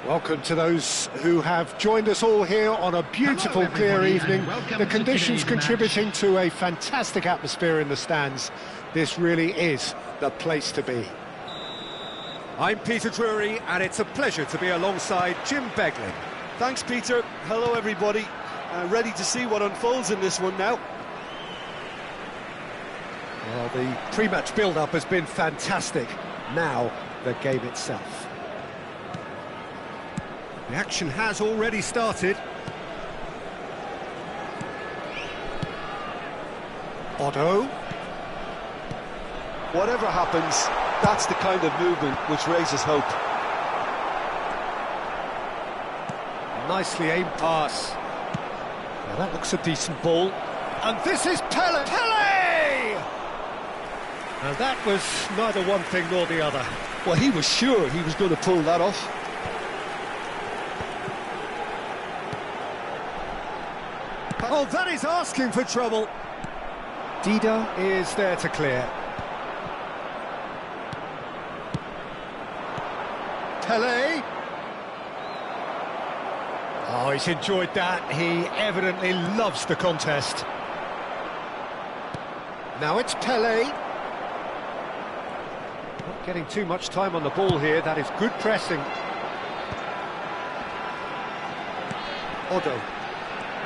Welcome to those who have joined us all here on a beautiful, clear evening. The conditions contributing to a fantastic atmosphere in the stands. This really is the place to be. I'm Peter Drury, and it's a pleasure to be alongside Jim Beglin. Thanks, Peter. Hello, everybody. Ready to see what unfolds in this one now. Well, the pre-match build-up has been fantastic. Now, the game itself. The action has already started. Otto. Whatever happens, that's the kind of movement which raises hope. Nicely aimed pass. Now that looks a decent ball. And this is Pele! Pele! And that was neither one thing nor the other. Well, he was sure he was going to pull that off. Oh, that is asking for trouble. Dida is there to clear. Pele. Oh, he's enjoyed that. He evidently loves the contest. Now it's Pele. Not getting too much time on the ball here. That is good pressing.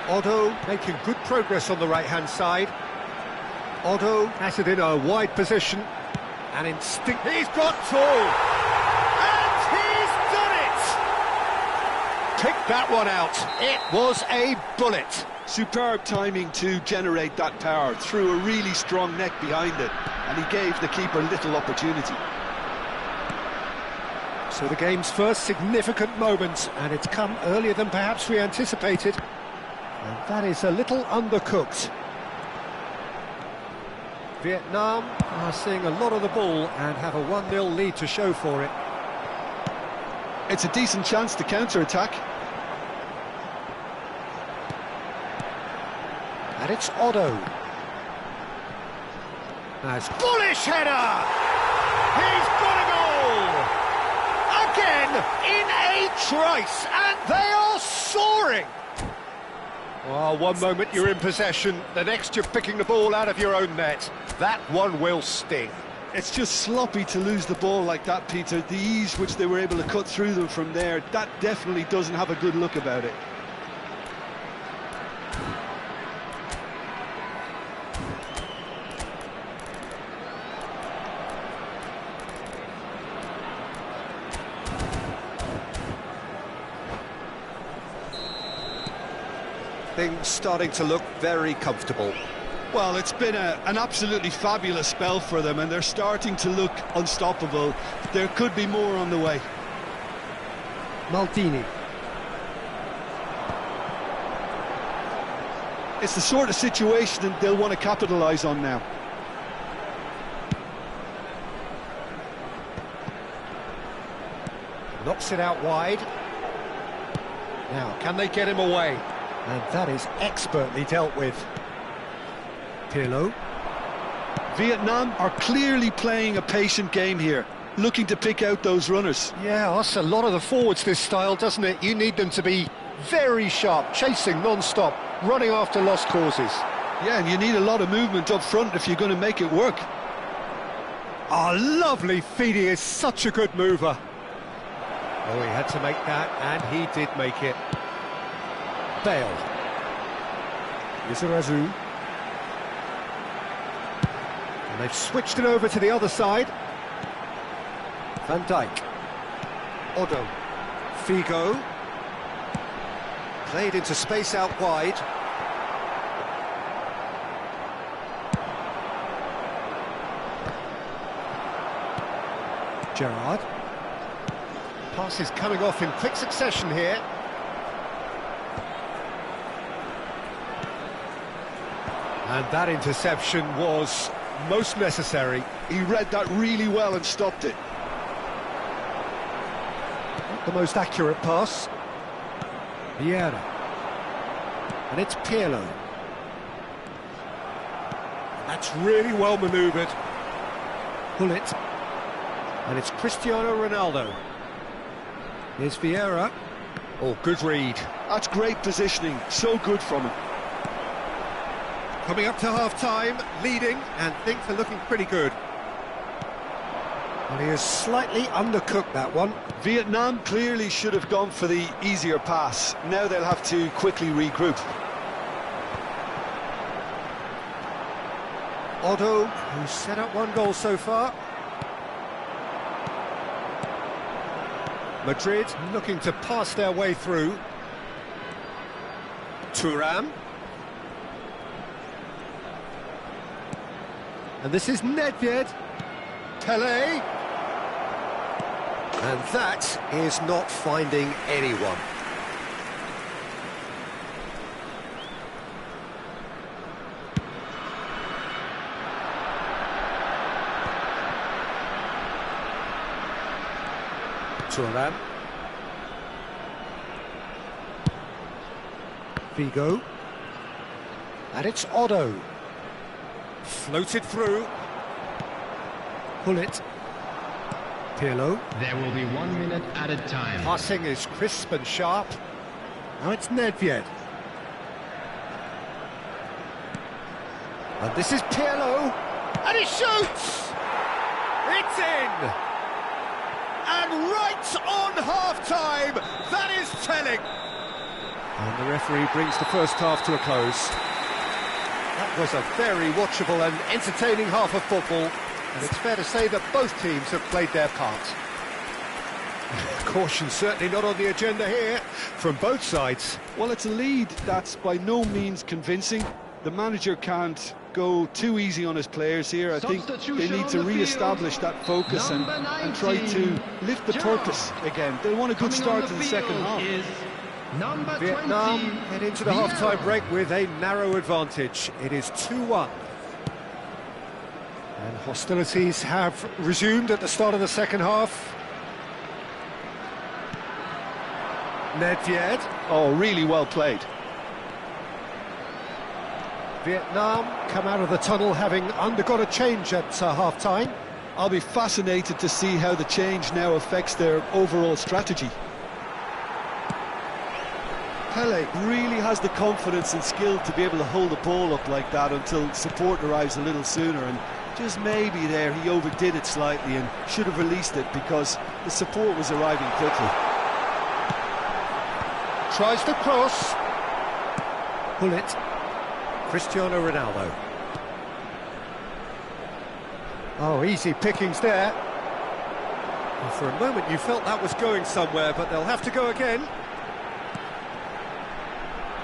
Otto making good progress on the right-hand side. Otto has it in a wide position. And instinct. He's got two! And he's done it! Picked that one out. It was a bullet. Superb timing to generate that power. Threw a really strong neck behind it. And he gave the keeper little opportunity. So the game's first significant moment. And it's come earlier than perhaps we anticipated. And that is a little undercooked. Vietnam are seeing a lot of the ball and have a 1-0 lead to show for it. It's a decent chance to counter-attack. And it's Otto. Nice bullish header! He's got a goal! Again, in a trice, and they are soaring! Well, one moment you're in possession, the next you're picking the ball out of your own net. That one will sting. It's just sloppy to lose the ball like that, Peter. The ease which they were able to cut through them from there, that definitely doesn't have a good look about it. Things starting to look very comfortable. Well, it's been an absolutely fabulous spell for them, and they're starting to look unstoppable. There could be more on the way. Maldini. It's the sort of situation that they'll want to capitalise on now. Knocks it out wide. Now, can they get him away? And that is expertly dealt with. Pirlo. Vietnam are clearly playing a patient game here, looking to pick out those runners. Yeah, that's a lot of the forwards, this style, doesn't it? You need them to be very sharp, chasing non-stop, running after lost causes. Yeah, and you need a lot of movement up front if you're going to make it work. Oh, lovely feed. He is such a good mover. Oh, he had to make that, and he did make it. Bale. Lizarazu. And they've switched it over to the other side. Van Dijk. Otto. Figo. Played into space out wide. Gerrard. Passes coming off in quick succession here. And that interception was most necessary. He read that really well and stopped it. Not the most accurate pass. Vieira. And it's Pirlo. That's really well manoeuvred. Pull it. And it's Cristiano Ronaldo. Here's Vieira. Oh, good read. That's great positioning, so good from him. Coming up to half-time, leading, and things are looking pretty good. Well, he has slightly undercooked that one. Vietnam clearly should have gone for the easier pass. Now they'll have to quickly regroup. Otto, who's set up one goal so far. Madrid looking to pass their way through. Thuram. And this is Nedved. Pelé. And that is not finding anyone. Thuram. Figo. And it's Otto. Floated through. Pull it. Pirlo. There will be 1 minute added time. Passing is crisp and sharp. Now it's Nedved. And this is Pirlo. And he shoots! It's in! And right on half-time, that is telling. And the referee brings the first half to a close. That was a very watchable and entertaining half of football, and it's fair to say that both teams have played their part. Caution certainly not on the agenda here, from both sides. Well, it's a lead that's by no means convincing. The manager can't go too easy on his players here. I think they need to re-establish that focus and try to lift the purpose again. They want a good start to the second half. Vietnam head into the half-time break with a narrow advantage. It is 2-1. And hostilities have resumed at the start of the second half. Nedved. Oh, really well played. Vietnam come out of the tunnel having undergone a change at half-time. I'll be fascinated to see how the change now affects their overall strategy. Pelé really has the confidence and skill to be able to hold the ball up like that until support arrives a little sooner, and just maybe there he overdid it slightly and should have released it because the support was arriving quickly. Tries to cross. Pull it. Cristiano Ronaldo. Oh, easy pickings there. Well, for a moment you felt that was going somewhere, but they'll have to go again.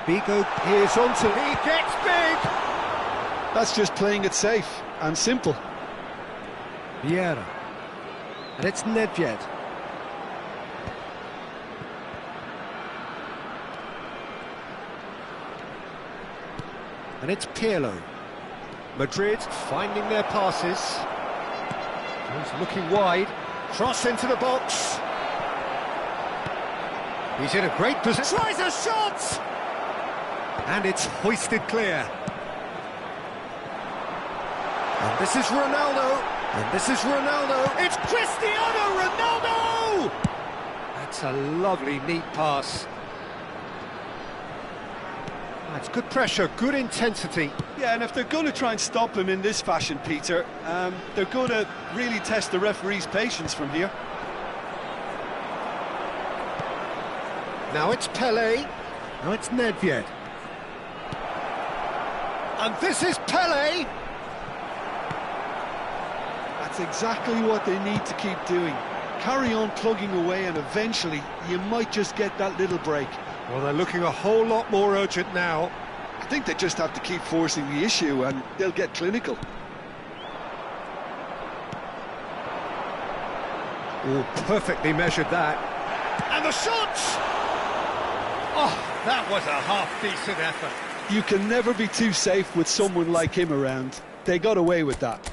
Figo here's onto. He gets big! That's just playing it safe and simple. Vieira. And it's Nedved. And it's Pirlo. Madrid finding their passes. He's looking wide. Cross into the box. He's in a great position. Tries a shot! And it's hoisted clear. And this is Ronaldo. And this is Ronaldo. It's Cristiano Ronaldo! That's a lovely, neat pass. That's good pressure, good intensity. Yeah, and if they're going to try and stop him in this fashion, Peter, they're going to really test the referee's patience from here. Now it's Pelé. Now it's Nedved. And this is Pelé. That's exactly what they need to keep doing. Carry on plugging away, and eventually you might just get that little break. Well, they're looking a whole lot more urgent now. I think they just have to keep forcing the issue and they'll get clinical. Oh, perfectly measured that. And the shot! Oh, that was a half-decent effort. You can never be too safe with someone like him around. They got away with that.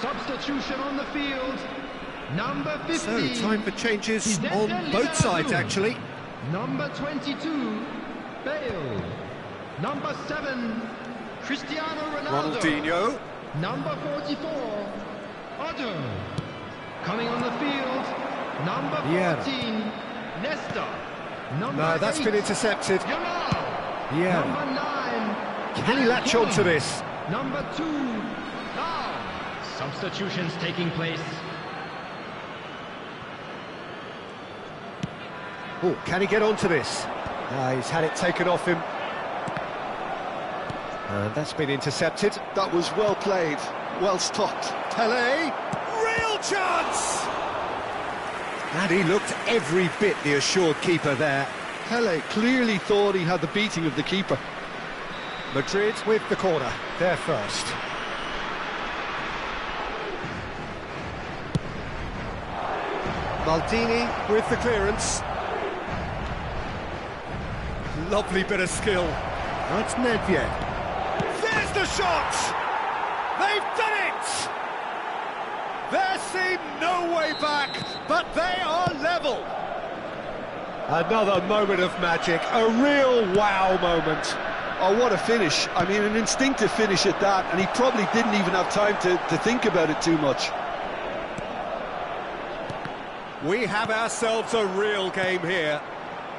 Substitution on the field. Number 50. So, time for changes on both sides, actually. Number 22, Bale. Number 7, Cristiano Ronaldo. Ronaldinho. Number 44, Otto. Coming on the field, number 14, Nesta. Number No, that's 8, been intercepted. Yamal. Yeah. Number 9, Can he latch on to this? Number 2, now. Substitutions taking place. Oh, can he get onto this? He's had it taken off him. And that's been intercepted. That was well played, well stopped. Pelé, real chance! And he looked every bit the assured keeper there. Pele clearly thought he had the beating of the keeper. Madrid with the corner, they're first. Maldini with the clearance. Lovely bit of skill. That's Nedved. There's the shot! They've done it! There seemed no way back, but they are level. Another moment of magic, a real wow moment. Oh, what a finish. I mean, an instinctive finish at that, and he probably didn't even have time to think about it too much. We have ourselves a real game here.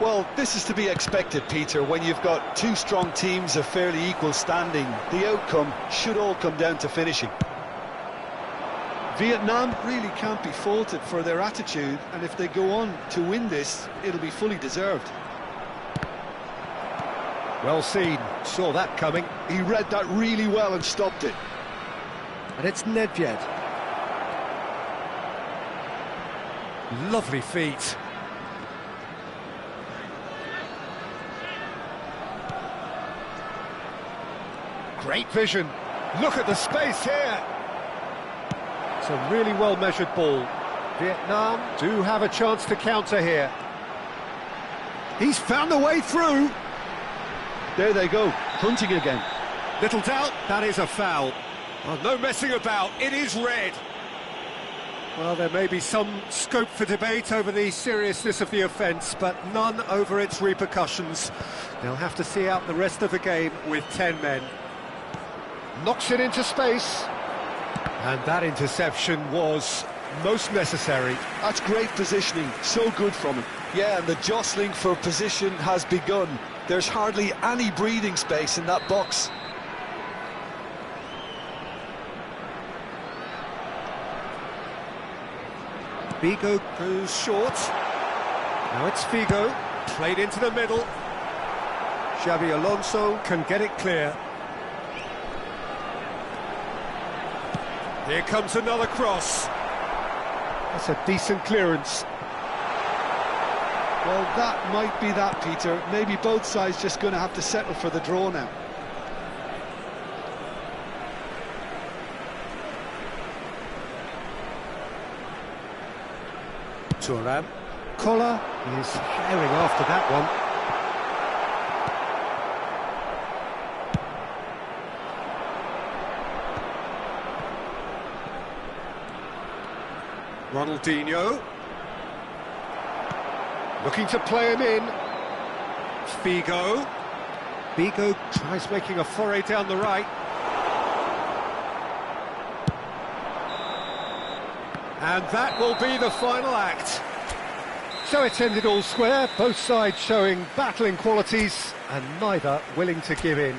Well, this is to be expected, Peter, when you've got two strong teams of fairly equal standing. The outcome should all come down to finishing. Vietnam really can't be faulted for their attitude, and if they go on to win this, it'll be fully deserved. Well seen, saw that coming. He read that really well and stopped it. And it's Nedved. Lovely feet. Great vision. Look at the space here. It's a really well-measured ball. Vietnam do have a chance to counter here. He's found the way through. There they go, hunting again. Little doubt, that is a foul. Oh, no messing about, it is red. Well, there may be some scope for debate over the seriousness of the offence, but none over its repercussions. They'll have to see out the rest of the game with 10 men. Knocks it into space. And that interception was most necessary. That's great positioning, so good from him. Yeah, and the jostling for position has begun. There's hardly any breathing space in that box. Figo goes short. Now it's Figo, played into the middle. Xabi Alonso can get it clear. Here comes another cross. That's a decent clearance. Well, that might be that, Peter. Maybe both sides just going to have to settle for the draw now. Thuram. Collar is herring after that one. Ronaldinho. Looking to play him in. Figo. Figo tries making a foray down the right. And that will be the final act. So it's ended all square, both sides showing battling qualities and neither willing to give in.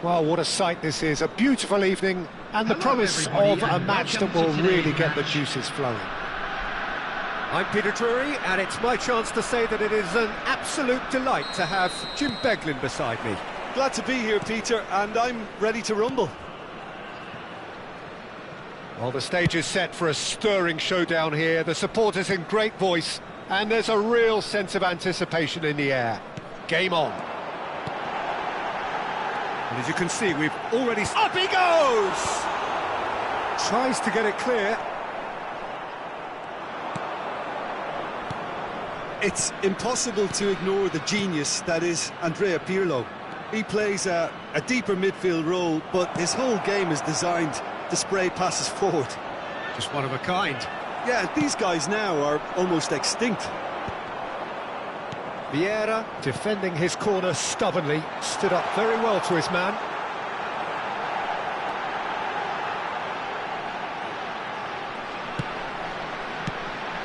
Well, what a sight this is. A beautiful evening and the promise of a match that will really get the juices flowing. I'm Peter Drury, and it's my chance to say that it is an absolute delight to have Jim Beglin beside me. Glad to be here, Peter, and I'm ready to rumble. Well, the stage is set for a stirring showdown here. The supporters in great voice, and there's a real sense of anticipation in the air. Game on. And as you can see, we've already... Up he goes! Tries to get it clear. It's impossible to ignore the genius that is Andrea Pirlo. He plays a deeper midfield role, but his whole game is designed to spray passes forward. Just one of a kind. Yeah, these guys now are almost extinct. Vieira, defending his corner stubbornly, stood up very well to his man.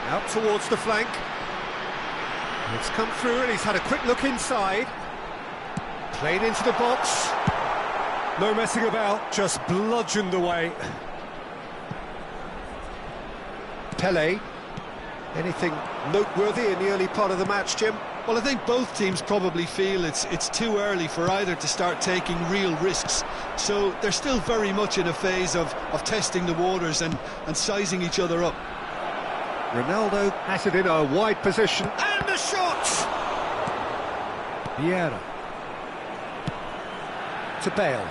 Out towards the flank. It's come through and he's had a quick look inside. Played into the box. No messing about, just bludgeoned away. Pele. Anything noteworthy in the early part of the match, Jim? Well, I think both teams probably feel it's too early for either to start taking real risks. So they're still very much in a phase of testing the waters and sizing each other up. Ronaldo has it in a wide position. And the shot! Vieira. To Bale.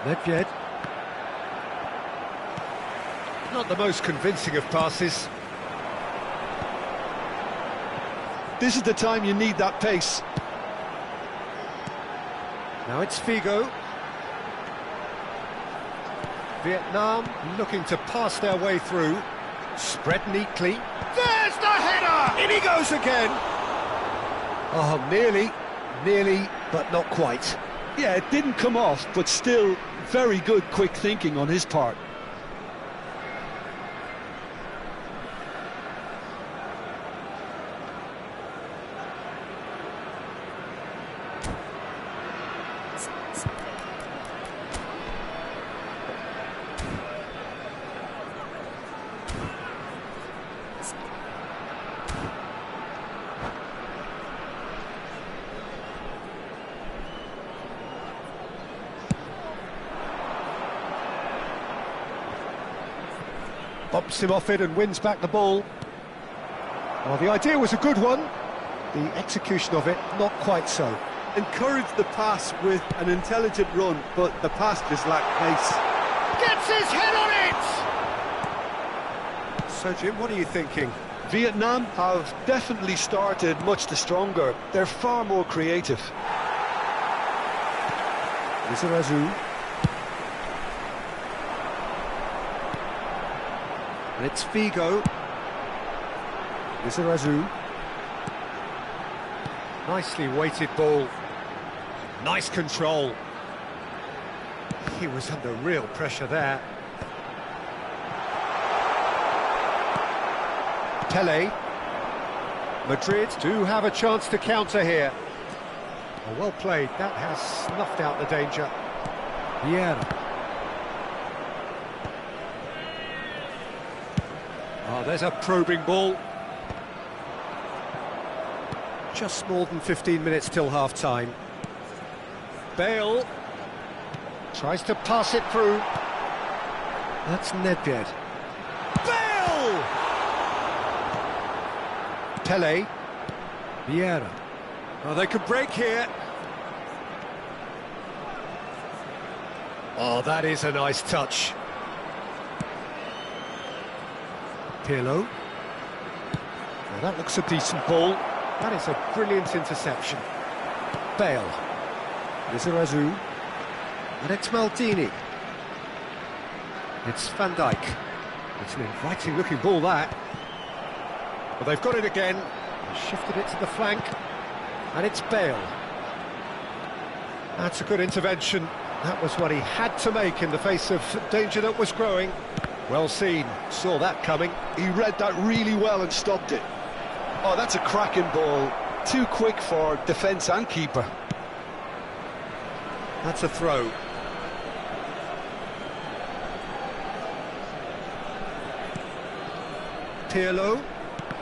Nedved. Not the most convincing of passes. This is the time you need that pace. Now it's Figo. Vietnam looking to pass their way through. Spread neatly. There's the header! In he goes again! Oh, nearly, but not quite. Yeah, it didn't come off, but still very good quick thinking on his part. Bumps him off it and wins back the ball. Well, the idea was a good one. The execution of it, not quite so. Encouraged the pass with an intelligent run, but the pass just lacked pace. Gets his head on it! So, Jim, what are you thinking? Vietnam have definitely started much the stronger. They're far more creative. Lizarazu. And it's Figo. Lizarazu. Nicely weighted ball. Nice control. He was under real pressure there. Pele. Madrid do have a chance to counter here. Oh, well played. That has snuffed out the danger. Vieira. Oh, there's a probing ball. Just more than 15 minutes till half-time. Bale tries to pass it through. That's Nedved. Bale! Pele. Vieira. Oh, they could break here. Oh, that is a nice touch. Pirlo. Now that looks a decent ball. That is a brilliant interception. Bale. Lizarazu. And it's Maldini. It's Van Dijk. It's an inviting-looking ball, that. Well, they've got it again. They shifted it to the flank. And it's Bale. That's a good intervention. That was what he had to make in the face of danger that was growing. Well seen. Saw that coming. He read that really well and stopped it. Oh, that's a cracking ball. Too quick for defence and keeper. That's a throw. Pirlo.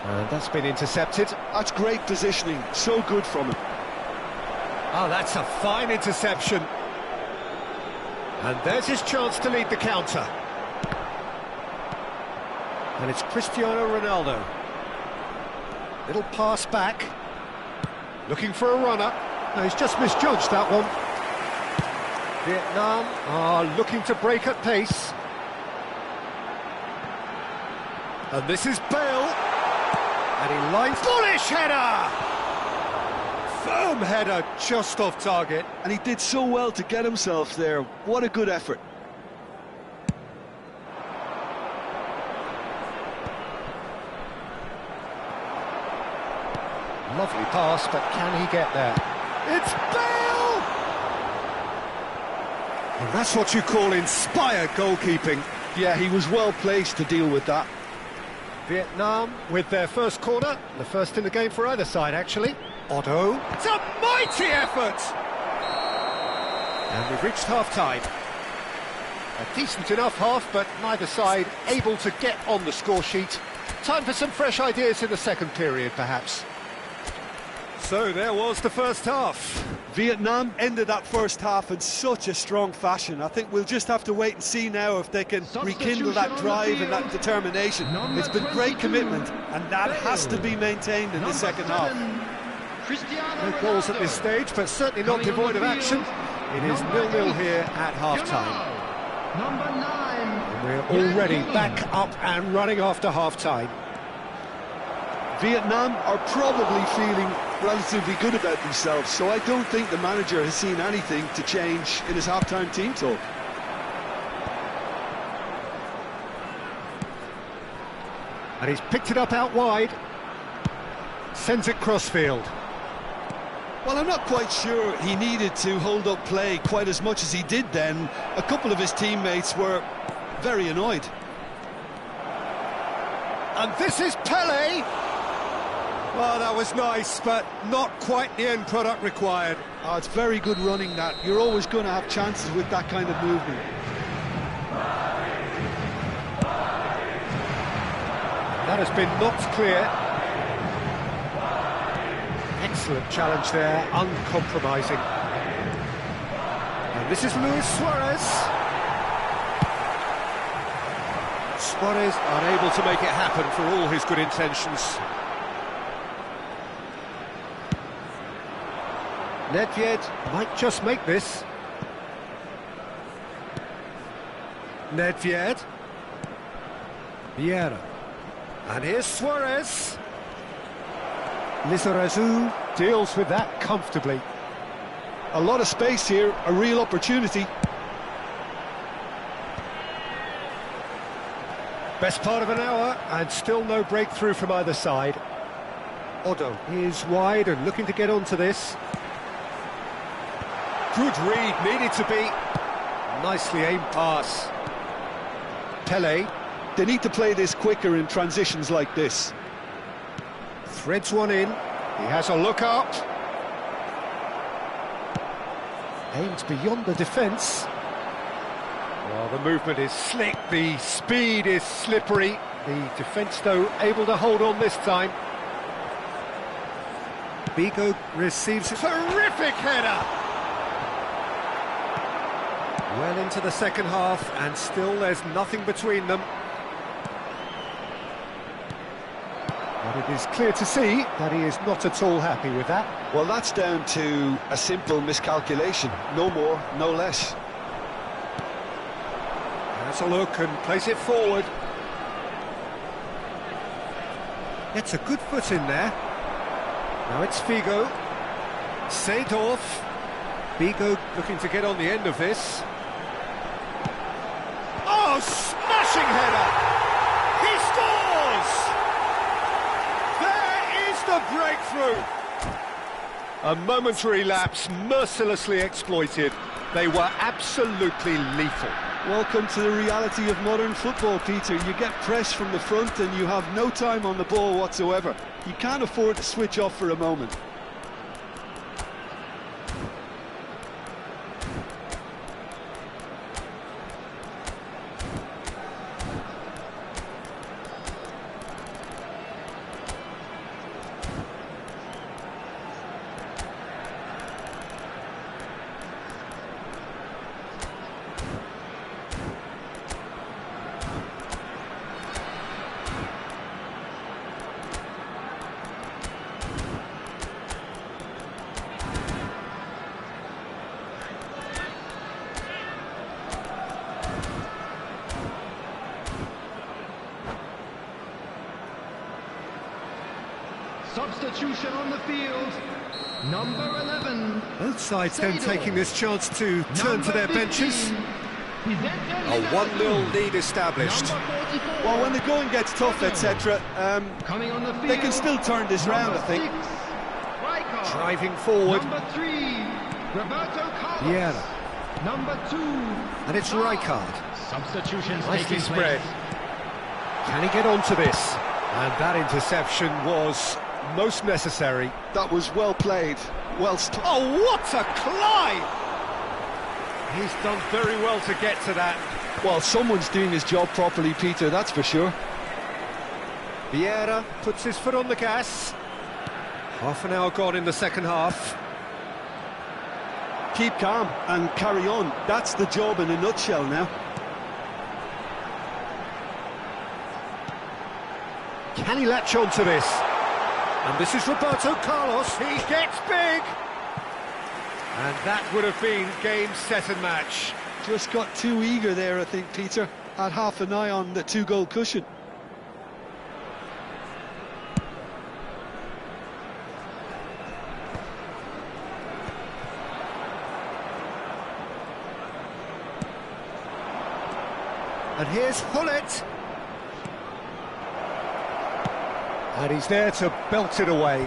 And that's been intercepted. That's great positioning. So good from him. Oh, that's a fine interception. And there's his chance to lead the counter. And it's Cristiano Ronaldo. Little pass back. Looking for a runner. No, he's just misjudged that one. Vietnam are looking to break at pace. And this is Bale. And he lines... Bullish header! Firm header, just off target. And he did so well to get himself there. What a good effort. Lovely pass, but can he get there? It's Bale! And that's what you call inspired goalkeeping. Yeah, he was well placed to deal with that. Vietnam with their first corner, the first in the game for either side, actually. Otto. It's a mighty effort! And we've reached half-time. A decent enough half, but neither side able to get on the score sheet. Time for some fresh ideas in the second period, perhaps. So there was the first half. Vietnam ended that first half in such a strong fashion. I think we'll just have to wait and see now if they can rekindle that drive and that determination. It's been great commitment, and that has to be maintained in the second half. No goals at this stage, but certainly not devoid of action. It is 0-0 here at half-time. And we're already back up and running after half-time. Vietnam are probably feeling relatively good about themselves, so I don't think the manager has seen anything to change in his half-time team talk. And he's picked it up out wide. Sends it crossfield. Well, I'm not quite sure he needed to hold up play quite as much as he did then. A couple of his teammates were very annoyed. And this is Pele. Well, that was nice, but not quite the end product required. Oh, it's very good running, that. You're always going to have chances with that kind of movement. That has been knocked clear. Excellent challenge there, uncompromising. And this is Luis Suarez. Suarez unable to make it happen for all his good intentions. Nedved might just make this. Nedved. Vieira. And here's Suarez. Lizarazu deals with that comfortably. A lot of space here, a real opportunity. Best part of an hour, and still no breakthrough from either side. Otto is wide and looking to get onto this. Good read, needed to be. Nicely aimed pass. Pele. They need to play this quicker in transitions like this. Threads one in. He has a look up. Aims beyond the defence. Well, the movement is slick, the speed is slippery. The defence, though, able to hold on this time. Bigo receives it. Terrific header! Well into the second half, and still there's nothing between them. But it is clear to see that he is not at all happy with that. Well, that's down to a simple miscalculation. No more, no less. Has a look and plays it forward. Gets a good foot in there. Now it's Figo. Seedorf. Bigo looking to get on the end of this. Oh, smashing header! He scores! There is the breakthrough! A momentary lapse mercilessly exploited. They were absolutely lethal. Welcome to the reality of modern football, Peter. You get press from the front and you have no time on the ball whatsoever. You can't afford to switch off for a moment. Substitution on the field, number 11. Both sides then taking this chance to turn to their benches. A 1-0 lead established. Well, when the going gets tough, etc., they can still turn this round, I think. Driving forward. Number 3, Roberto Carlos. Vieira. Number 2. And it's Rijkaard. Substitutions Nicely taking spread. place. Can he get onto this? And that interception was most necessary. That was well played, well stopped. Oh, what a climb! He's done very well to get to that. Well, someone's doing his job properly, Peter, that's for sure. Vieira puts his foot on the gas. Half an hour gone in the second half. Keep calm and carry on. That's the job in a nutshell now. Can he latch on to this? And this is Roberto Carlos. He gets big! And that would have been game, set and match. Just got too eager there, I think, Peter. Had half an eye on the 2-goal cushion. And here's Hullet. And he's there to belt it away.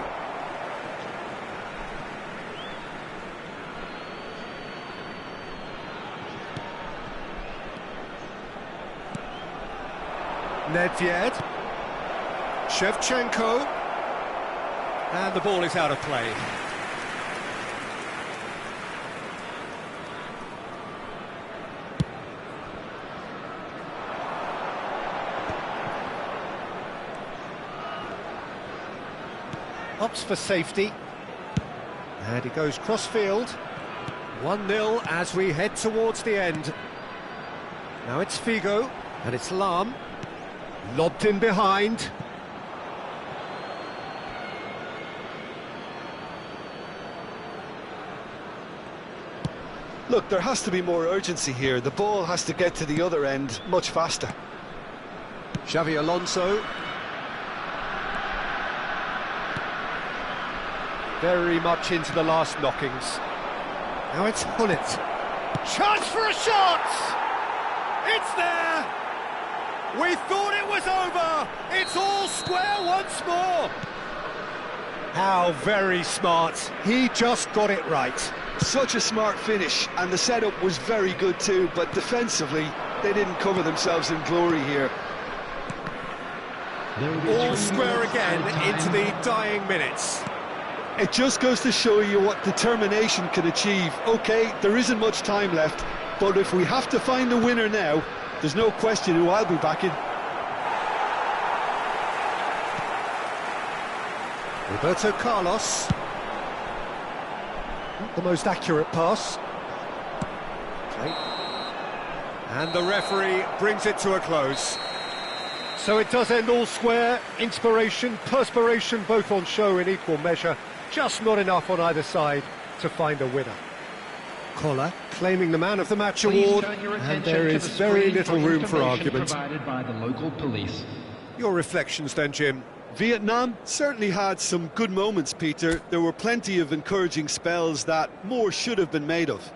Nedved. Shevchenko. And the ball is out of play. Opts for safety. And he goes cross-field. 1-0 as we head towards the end. Now it's Figo, and it's Lahm. Lobbed in behind. Look, there has to be more urgency here. The ball has to get to the other end much faster. Xavi Alonso. Very much into the last knockings. Now it's Hullet. Chance for a shot! It's there! We thought it was over! It's all square once more! How very smart. He just got it right. Such a smart finish, and the setup was very good too, but defensively, they didn't cover themselves in glory here. All square again into the dying minutes. It just goes to show you what determination can achieve. OK, there isn't much time left, but if we have to find the winner now, there's no question who I'll be backing. Roberto Carlos. Not the most accurate pass. Okay. And the referee brings it to a close. So it does end all square. Inspiration, perspiration, both on show in equal measure. Just not enough on either side to find a winner. Collar claiming the man of the match award, and there is very little room for argument. Provided by the local police. Your reflections then, Jim? Vietnam certainly had some good moments, Peter. There were plenty of encouraging spells that more should have been made of.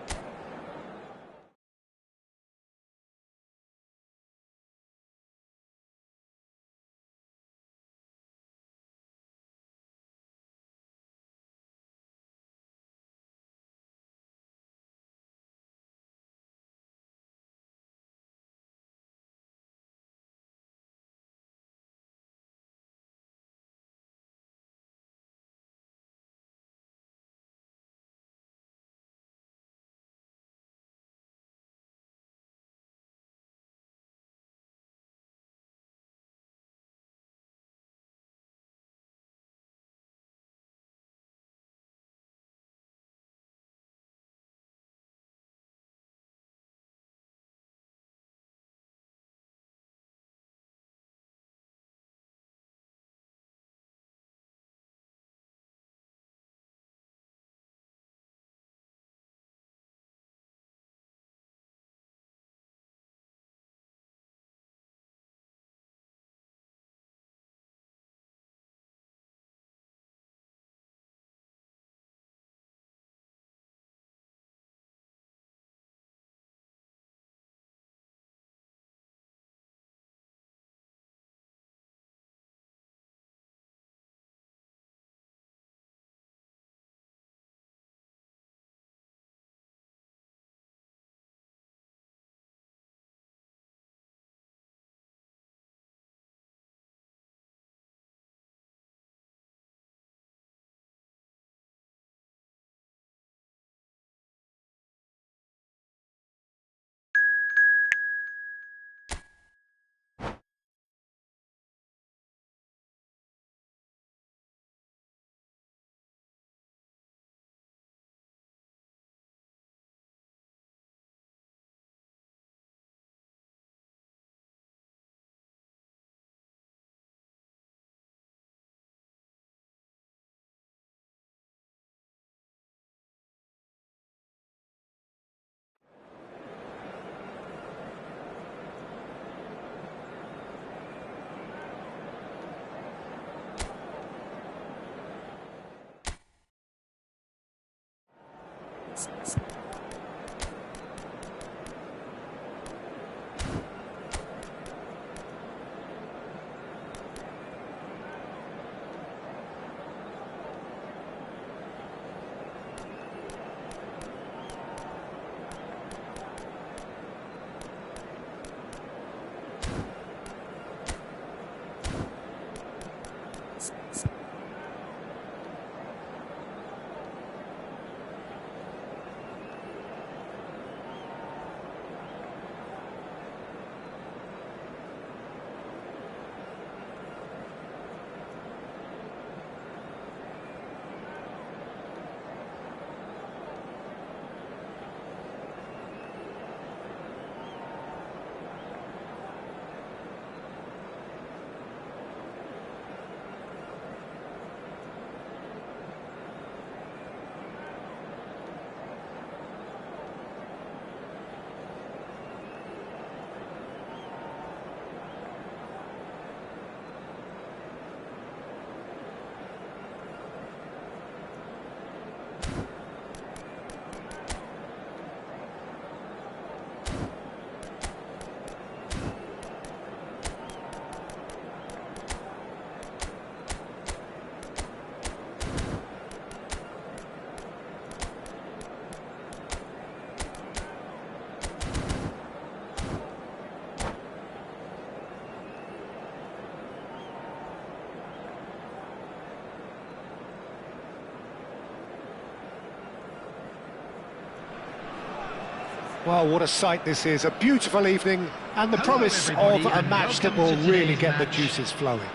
Well, what a sight this is. A beautiful evening and the promise of a match that will really get the juices flowing.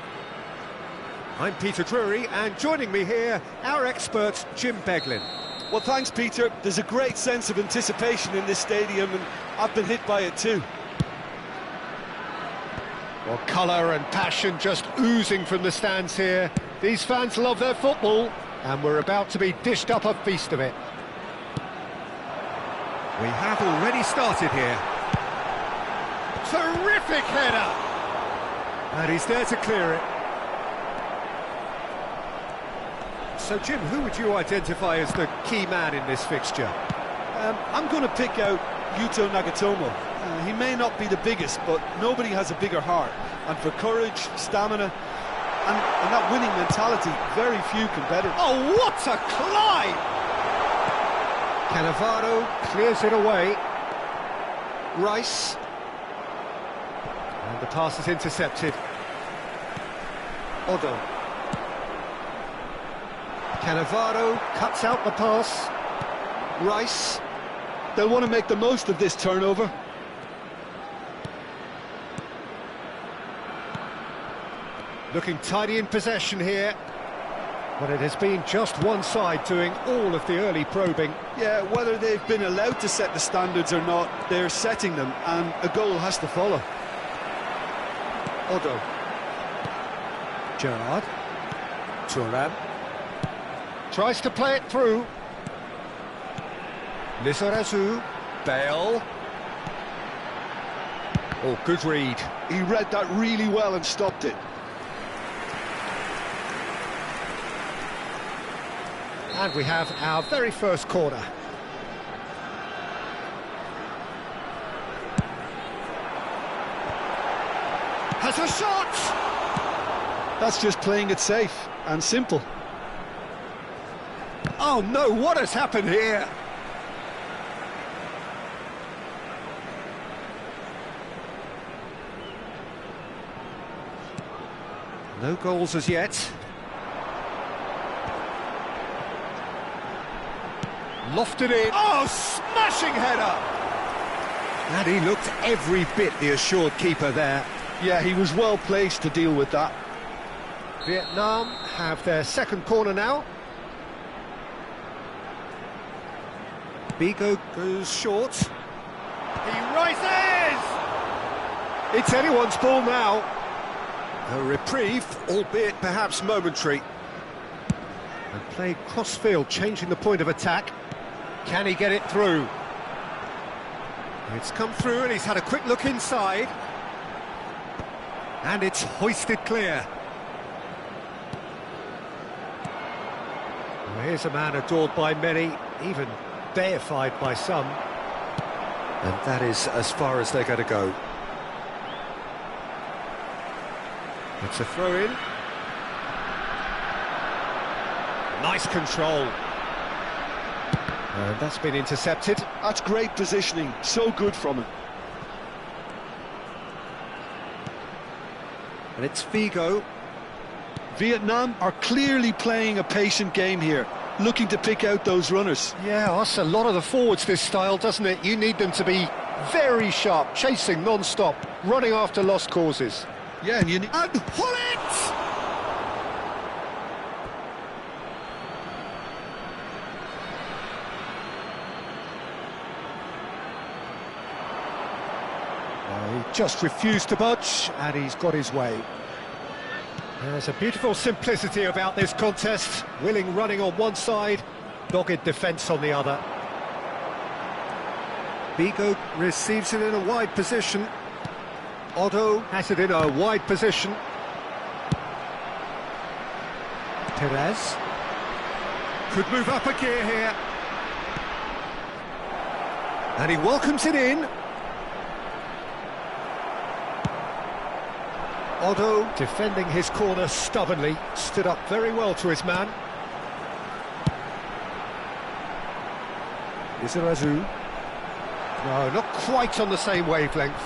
I'm Peter Drury, and joining me here, our expert, Jim Beglin. Well, thanks, Peter. There's a great sense of anticipation in this stadium, and I've been hit by it too. Well, colour and passion just oozing from the stands here. These fans love their football, and we're about to be dished up a feast of it. We have already started here. Terrific header! And he's there to clear it. So, Jim, who would you identify as the key man in this fixture? I'm going to pick out Yuto Nagatomo. He may not be the biggest, but nobody has a bigger heart. And for courage, stamina, and that winning mentality, very few can better. Oh, what a climb! Cannavaro clears it away. Rice. And the pass is intercepted. Odo. Cannavaro cuts out the pass. Rice. They'll want to make the most of this turnover. Looking tidy in possession here. But it has been just one side doing all of the early probing. Yeah, whether they've been allowed to set the standards or not, they're setting them, and a goal has to follow. Odo. Gerrard. Thuram. Tries to play it through. Lizarazu. Bale. Oh, good read. He read that really well and stopped it. And we have our very first corner. Has a shot! That's just playing it safe and simple. Oh no, what has happened here? No goals as yet. Lofted in. Oh, smashing header! And he looked every bit the assured keeper there. Yeah, he was well placed to deal with that. Vietnam have their second corner now. Bigo goes short. He rises! It's anyone's ball now. A reprieve, albeit perhaps momentary. And played cross-field, changing the point of attack. Can he get it through? It's come through and he's had a quick look inside. And it's hoisted clear. Well, here's a man adored by many, even deified by some. And that is as far as they're going to go. It's a throw-in. Nice control. And that's been intercepted. That's great positioning, so good from him. And it's Figo. Vietnam are clearly playing a patient game here, looking to pick out those runners. Yeah, that's a lot of the forwards, this style, doesn't it? You need them to be very sharp, chasing non-stop, running after lost causes. Yeah, and you need... And pull it! He just refused to budge, and he's got his way. There's a beautiful simplicity about this contest. Willing running on one side, dogged defence on the other. Bigo receives it in a wide position. Otto has it in a wide position. Perez could move up a gear here. And he welcomes it in. Otto, defending his corner stubbornly, stood up very well to his man. Lizarazu. No, not quite on the same wavelength.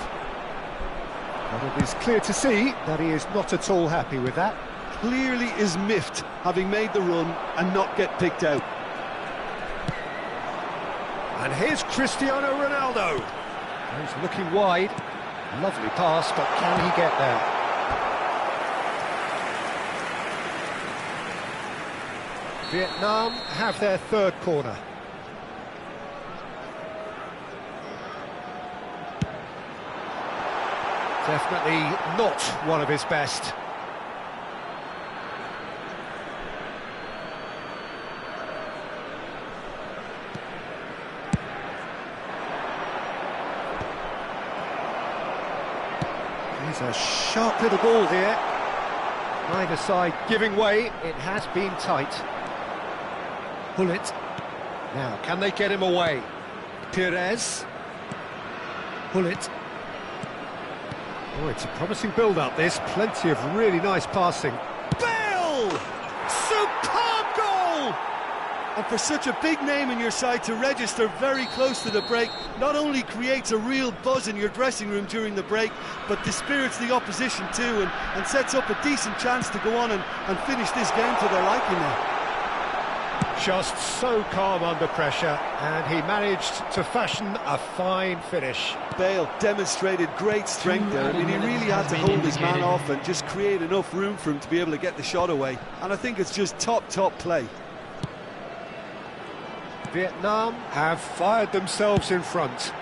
But it is clear to see that he is not at all happy with that. Clearly is miffed, having made the run and not get picked out. And here's Cristiano Ronaldo. He's looking wide. Lovely pass, but can he get there? Vietnam have their third corner. Definitely not one of his best. He's a sharp little ball here. Neither side giving way. It has been tight. Pull it. Now, can they get him away? Perez. Pull it. Oh, it's a promising build-up, this. Plenty of really nice passing. Bale! Superb goal! And for such a big name in your side to register very close to the break, not only creates a real buzz in your dressing room during the break, but dispirits the opposition too, and sets up a decent chance to go on and finish this game to their liking now. Just so calm under pressure, and he managed to fashion a fine finish. Bale demonstrated great strength there. I mean, he really had to hold his man off and just create enough room for him to be able to get the shot away. And I think it's just top play. Vietnam have fired themselves in front.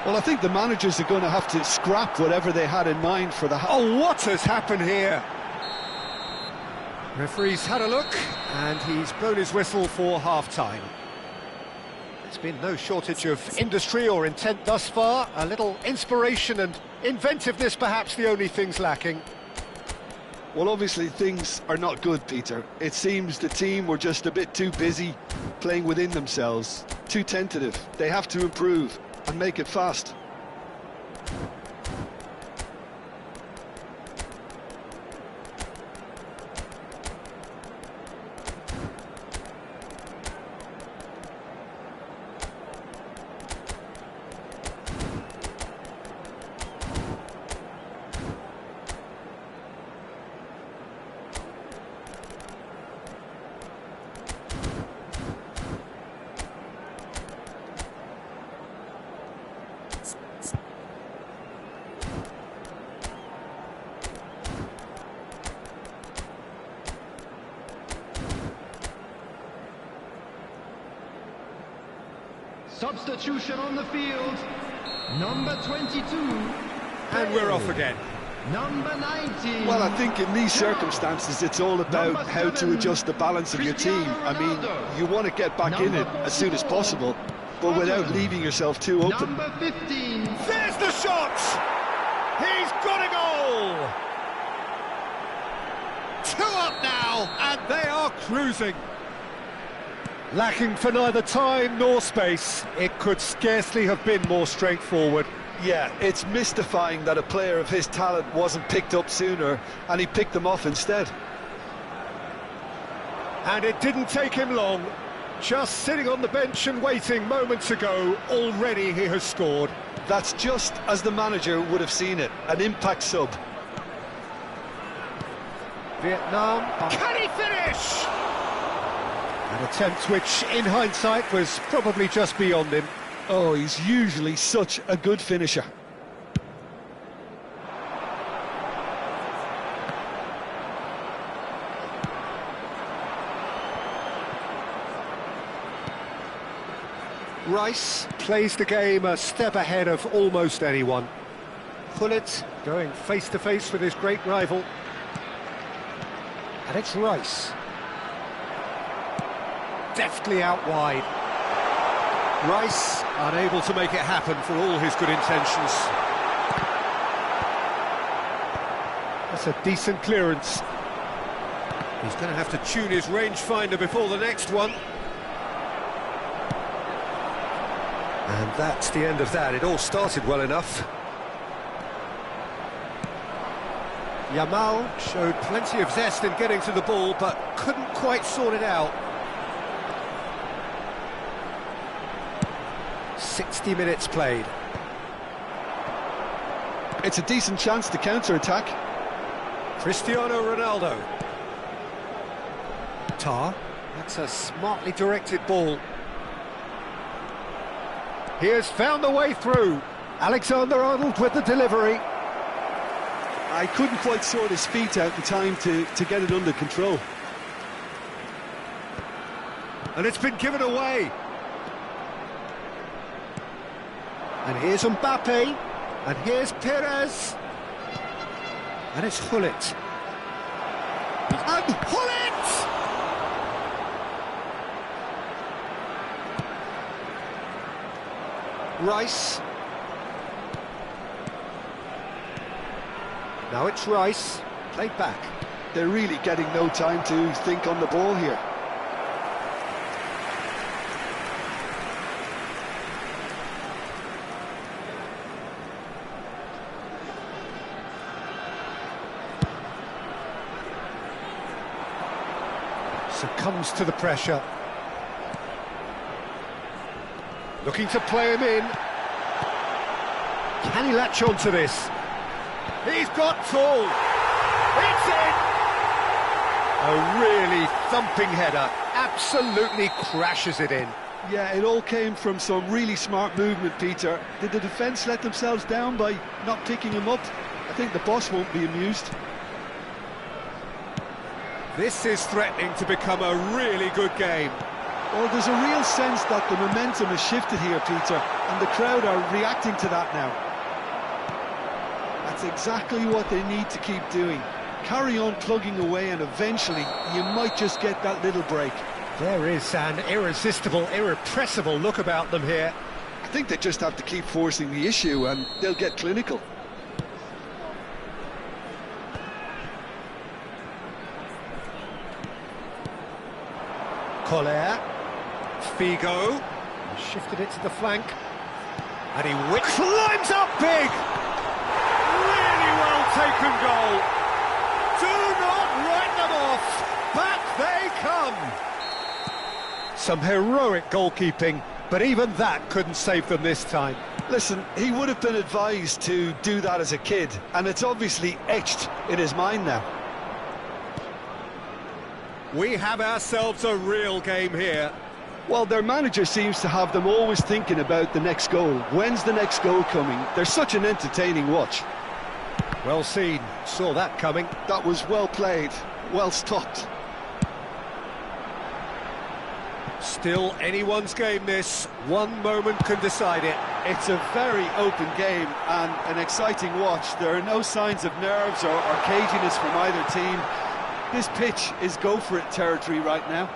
Well, I think the managers are going to have to scrap whatever they had in mind for the... Oh, what has happened here? Referee's had a look, and he's blown his whistle for half-time. There's been no shortage of industry or intent thus far. A little inspiration and inventiveness, perhaps the only things lacking. Well, obviously things are not good, Peter. It seems the team were just a bit too busy playing within themselves, too tentative. They have to improve and make it fast. Substitution on the field. Number 22. And we're off again. Number 19. Well, I think in these circumstances it's all about how to adjust the balance of your team. I mean, you want to get back in it as soon as possible, but without leaving yourself too open. Number 15. There's the shot! He's got a goal! 2 up now, and they are cruising. Lacking for neither time nor space. It could scarcely have been more straightforward. Yeah, it's mystifying that a player of his talent wasn't picked up sooner, and he picked them off instead. And it didn't take him long. Just sitting on the bench and waiting moments ago, already he has scored. That's just as the manager would have seen it, an impact sub. Vietnam. Can he finish? An attempt which, in hindsight, was probably just beyond him. Oh, he's usually such a good finisher. Rice plays the game a step ahead of almost anyone. Pullet going face-to-face with his great rival. And it's Rice. Deftly out wide. Rice unable to make it happen for all his good intentions. That's a decent clearance. He's going to have to tune his rangefinder before the next one. And that's the end of that. It all started well enough. Yamal showed plenty of zest in getting to the ball, but couldn't quite sort it out. 60 minutes played. It's a decent chance to counter-attack. Cristiano Ronaldo. Tar. That's a smartly directed ball. He has found the way through. Alexander-Arnold with the delivery. I couldn't quite sort his feet out in time to get it under control. And it's been given away. And here's Mbappe. And here's Perez. And it's Hullet. And Hullet! Rice. Now it's Rice. Played back. They're really getting no time to think on the ball here. Succumbs to the pressure. Looking to play him in. Can he latch on to this? He's got tall. It's in! A really thumping header. Absolutely crashes it in. Yeah, it all came from some really smart movement, Peter. Did the defence let themselves down by not picking him up? I think the boss won't be amused. This is threatening to become a really good game. Well, there's a real sense that the momentum has shifted here, Peter, and the crowd are reacting to that now. That's exactly what they need to keep doing. Carry on plugging away, and eventually you might just get that little break. There is an irresistible, irrepressible look about them here. I think they just have to keep forcing the issue, and they'll get clinical. Collier, Figo, shifted it to the flank, and he climbs up big! Really well taken goal. Do not write them off, back they come! Some heroic goalkeeping, but even that couldn't save them this time. Listen, he would have been advised to do that as a kid, and it's obviously etched in his mind now. We have ourselves a real game here. Well, their manager seems to have them always thinking about the next goal. When's the next goal coming? They're such an entertaining watch. Well seen, saw that coming. That was well played, well stopped. Still anyone's game this, one moment can decide it. It's a very open game and an exciting watch. There are no signs of nerves or caginess from either team. This pitch is go-for-it territory right now.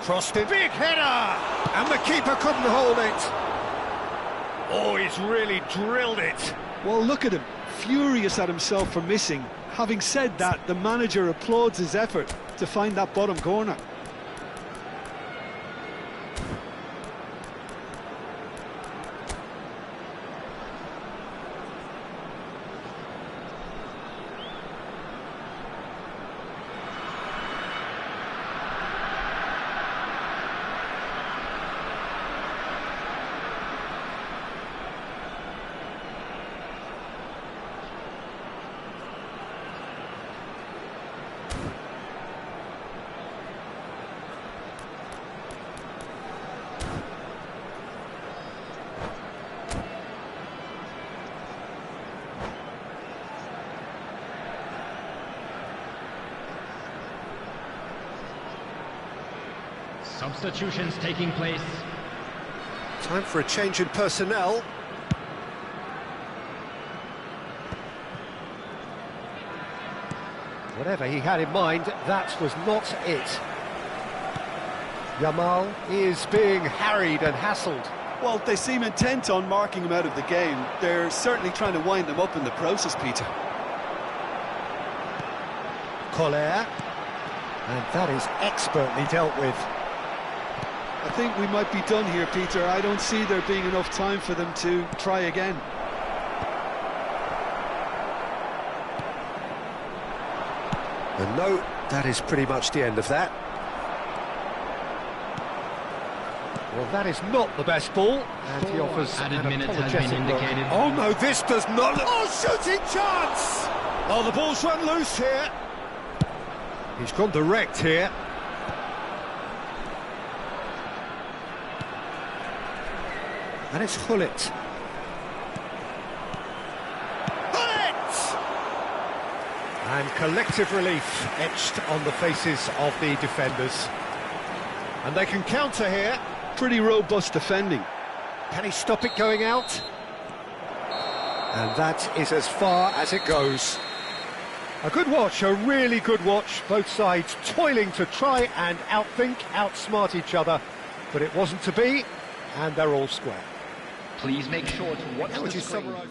Crossed it. Big header! And the keeper couldn't hold it. Oh, he's really drilled it. Well, look at him, furious at himself for missing. Having said that, the manager applauds his effort to find that bottom corner. Substitutions taking place. Time for a change in personnel. Whatever he had in mind, that was not it. Yamal is being harried and hassled. Well, they seem intent on marking him out of the game. They're certainly trying to wind him up in the process, Peter. Collier. And that is expertly dealt with. I think we might be done here, Peter. I don't see there being enough time for them to try again. And no, that is pretty much the end of that. Well, that is not the best ball, and he offers Added an minutes has apologetic been look. indicated. Oh no, this does not look... Oh, shooting chance! Oh, the ball's run loose here. He's gone direct here. And it's Hullet. Hullet! And collective relief etched on the faces of the defenders. And they can counter here. Pretty robust defending. Can he stop it going out? And that is as far as it goes. A good watch, a really good watch. Both sides toiling to try and outthink, outsmart each other. But it wasn't to be, and they're all square. Please make sure to watch How would the you screen. summarise?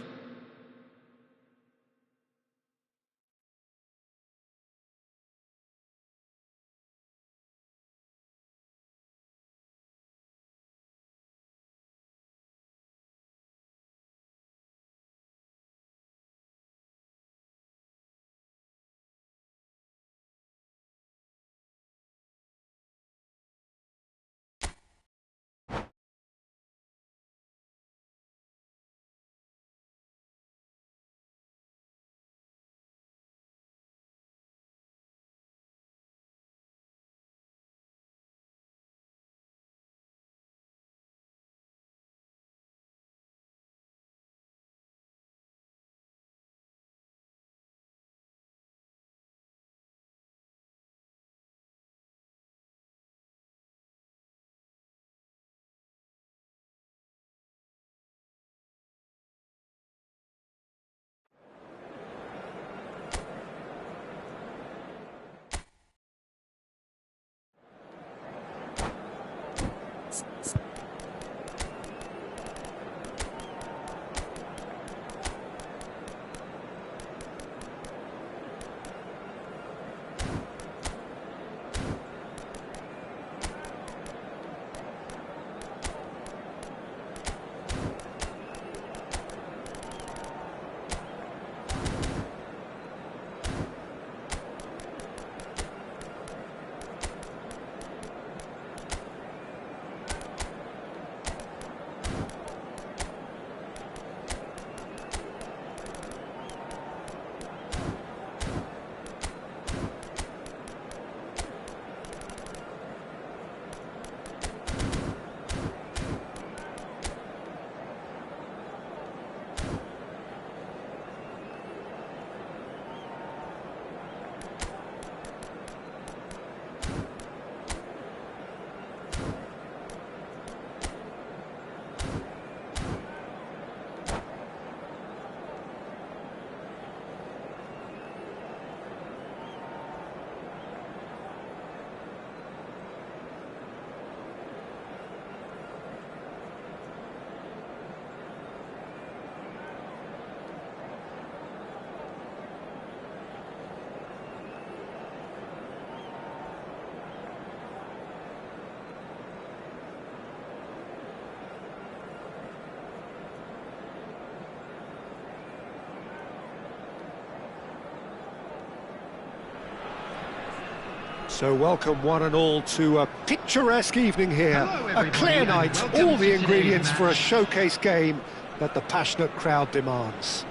So welcome one and all to a picturesque evening here. Hello, A clear everybody, night, and welcome all the to ingredients today's for a match. showcase game that the passionate crowd demands.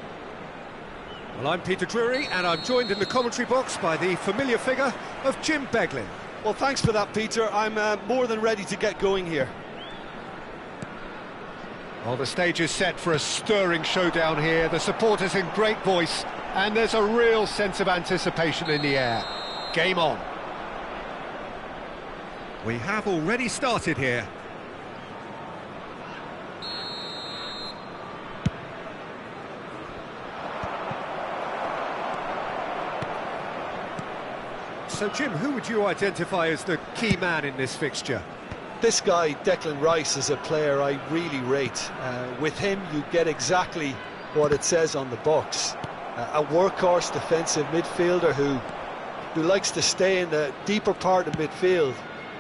Well, I'm Peter Drury, and I'm joined in the commentary box by the familiar figure of Jim Beglin. Well, thanks for that, Peter. I'm more than ready to get going here. Well, the stage is set for a stirring showdown here. The supporters in great voice, and there's a real sense of anticipation in the air. Game on. We have already started here. So, Jim, who would you identify as the key man in this fixture? This guy, Declan Rice, is a player I really rate. With him, you get exactly what it says on the box. A workhorse defensive midfielder who likes to stay in the deeper part of midfield,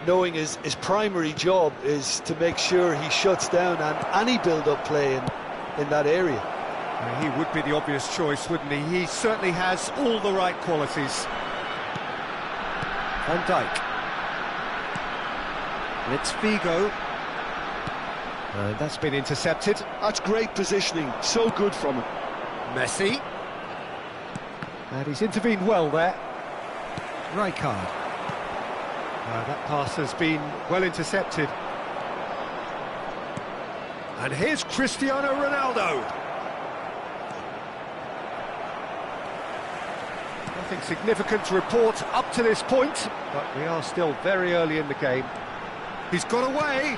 knowing his primary job is to make sure he shuts down any build-up play in that area. He would be the obvious choice, wouldn't he? He certainly has all the right qualities. Van Dijk. It's Figo. And that's been intercepted. That's great positioning, so good from him. Messi. And he's intervened well there. Rijkaard. That pass has been well intercepted. And here's Cristiano Ronaldo. Nothing significant to report up to this point, but we are still very early in the game. He's got away.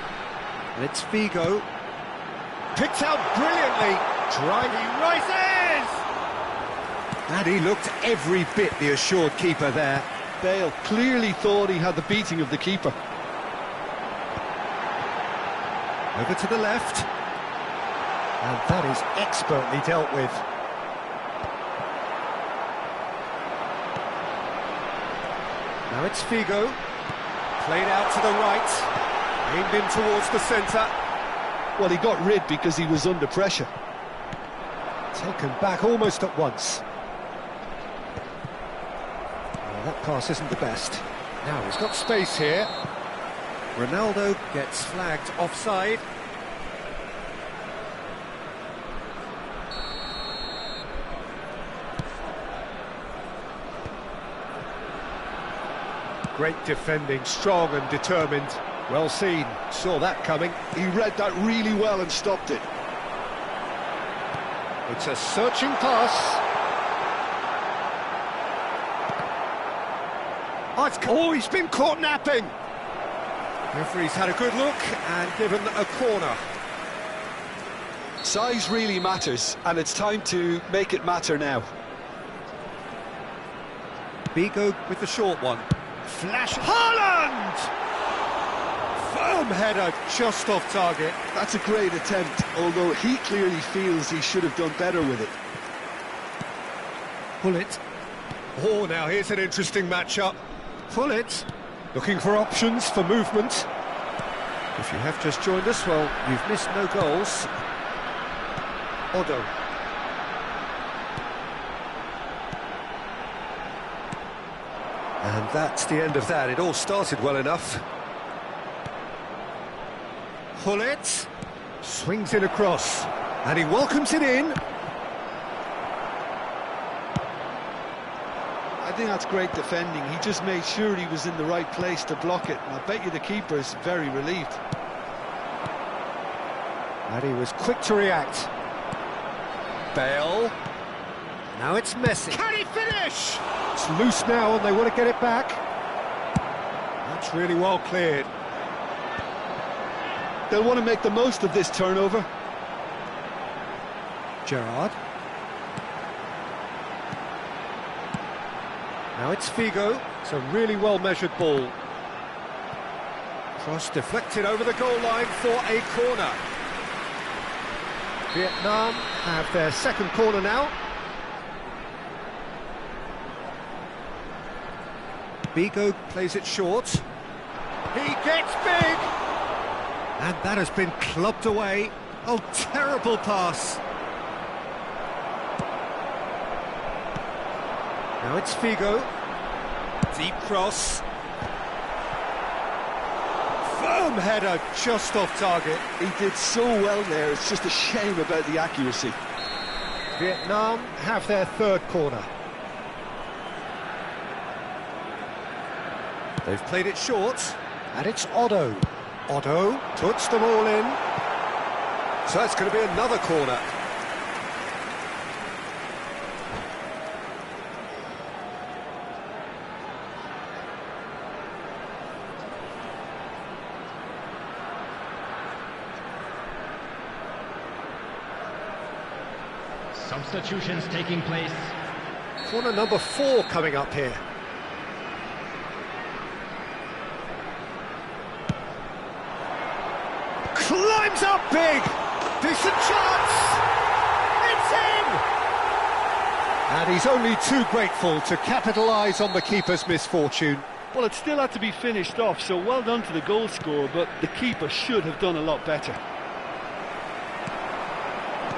And it's Figo. Picked out brilliantly. He rises! And he looked every bit the assured keeper there. Bale clearly thought he had the beating of the keeper. Over to the left. And that is expertly dealt with. Now it's Figo. Played out to the right. Aimed in towards the centre. Well, he got rid because he was under pressure. Taken back almost at once. Well, that pass isn't the best. Now he's got space here. Ronaldo gets flagged offside. Great defending, strong and determined. Well seen, saw that coming. He read that really well and stopped it. It's a searching pass. Oh, he's been caught napping. Referee's had a good look and given a corner. Size really matters, and it's time to make it matter now. Figo with the short one. Flash Haaland! Firm header just off target. That's a great attempt, although he clearly feels he should have done better with it. Pull it. Oh, now here's an interesting matchup. Pull it. Looking for options for movement. If you have just joined us, well, you've missed no goals. Odo. And that's the end of that. It all started well enough. Pull it. Swings it across. And he welcomes it in. I think that's great defending. He just made sure he was in the right place to block it. And I bet you the keeper is very relieved. And he was quick to react. Bale. Now it's Messi. Can he finish? It's loose now and they want to get it back. That's really well cleared. They'll want to make the most of this turnover. Gerrard. Now it's Figo. It's a really well-measured ball. Cross deflected over the goal line for a corner. Vietnam have their second corner now. Figo plays it short. He gets big! And that has been clubbed away. Oh, terrible pass. Now it's Figo. Deep cross. Firm header just off target. He did so well there, it's just a shame about the accuracy. Vietnam have their third corner. They've played it short, and it's Odo. Odo puts them all in. So it's going to be another corner. Substitutions taking place. Corner number 4 coming up here. Climbs up big! Decent chance! It's in! And he's only too grateful to capitalise on the keeper's misfortune. Well, it still had to be finished off, so well done to the goal scorer, but the keeper should have done a lot better.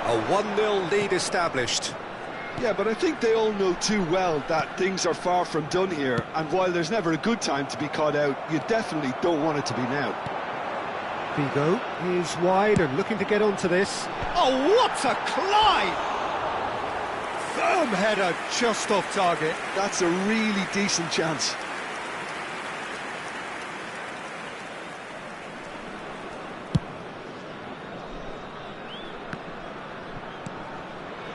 A 1-0 lead established. Yeah, but I think they all know too well that things are far from done here, and while there's never a good time to be caught out, you definitely don't want it to be now. Figo is wide and looking to get onto this. Oh, what a climb! Firm header just off target. That's a really decent chance.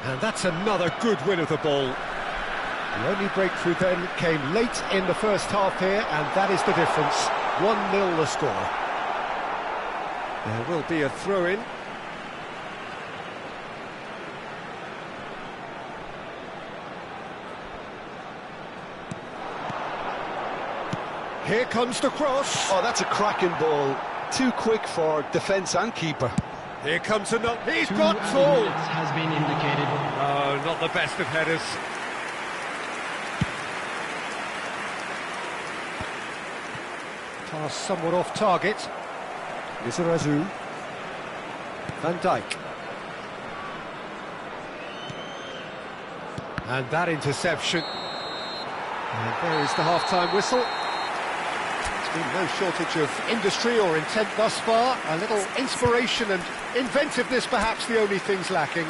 And that's another good win of the ball. The only breakthrough then came late in the first half here, and that is the difference. 1-0 the score. There will be a throw-in. Here comes the cross. Oh, that's a cracking ball. Too quick for defence and keeper. Here comes another. He's 2 got added full. minutes has been indicated. Oh, not the best of headers. Pass somewhat off target. Lizarazu. Van Dijk. And that interception. And there is the half-time whistle. There's been no shortage of industry or intent thus far. A little inspiration and inventiveness, perhaps the only things lacking.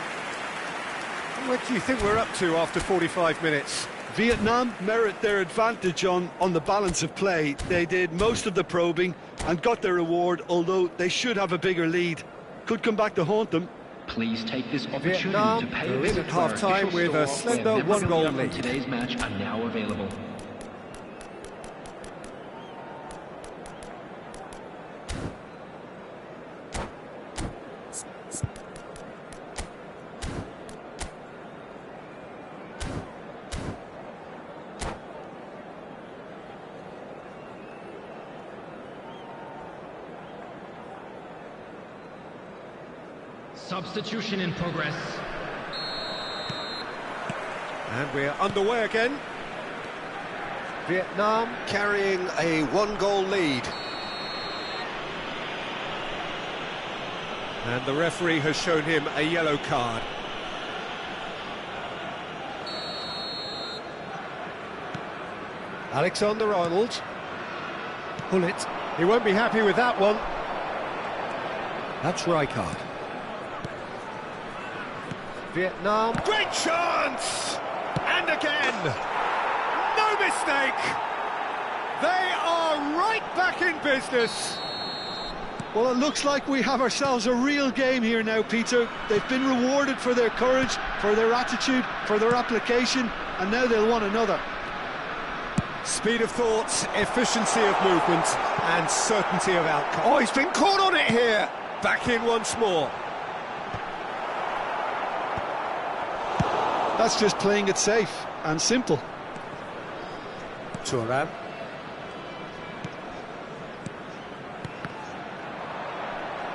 What do you think we're up to after 45 minutes? Vietnam merit their advantage on the balance of play. They did most of the probing and got their reward, although they should have a bigger lead. Could come back to haunt them. Please take this opportunity Vietnam to pay are a in visit at to our half-time official with a store, slender where one-goal memorabilia lead. from today's match are now available. Substitution in progress. And we're underway again. Vietnam carrying a one-goal lead. And the referee has shown him a yellow card. Alexander-Arnold. Hullet. He won't be happy with that one. That's Rijkaard. Vietnam. Great chance! And again! No mistake! They are right back in business. Well, it looks like we have ourselves a real game here now, Peter. They've been rewarded for their courage, for their attitude, for their application, and now they'll want another. Speed of thoughts, efficiency of movement, and certainty of outcome. Oh, he's been caught on it here! Back in once more. That's just playing it safe and simple. Thuram.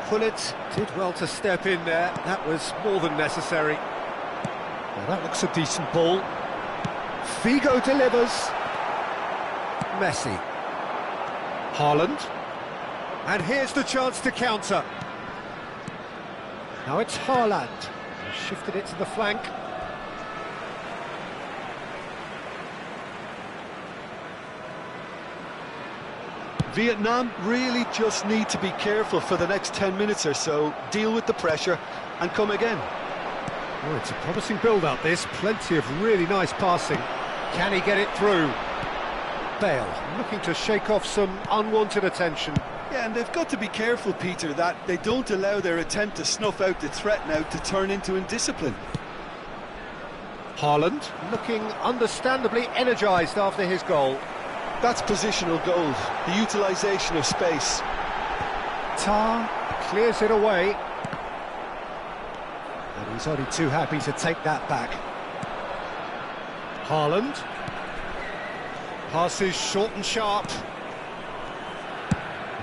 Hullet did well to step in there. That was more than necessary. Well, that looks a decent ball. Figo delivers. Messi. Haaland. And here's the chance to counter. Now it's Haaland. He shifted it to the flank. Vietnam really just need to be careful for the next 10 minutes or so, deal with the pressure and come again. Oh, it's a promising build-up, this. Plenty of really nice passing. Can he get it through? Bale looking to shake off some unwanted attention. Yeah, and they've got to be careful, Peter, that they don't allow their attempt to snuff out the threat now to turn into indiscipline. Haaland looking understandably energised after his goal. That's positional goals, the utilisation of space. Tar clears it away. And he's only too happy to take that back. Haaland. Passes short and sharp.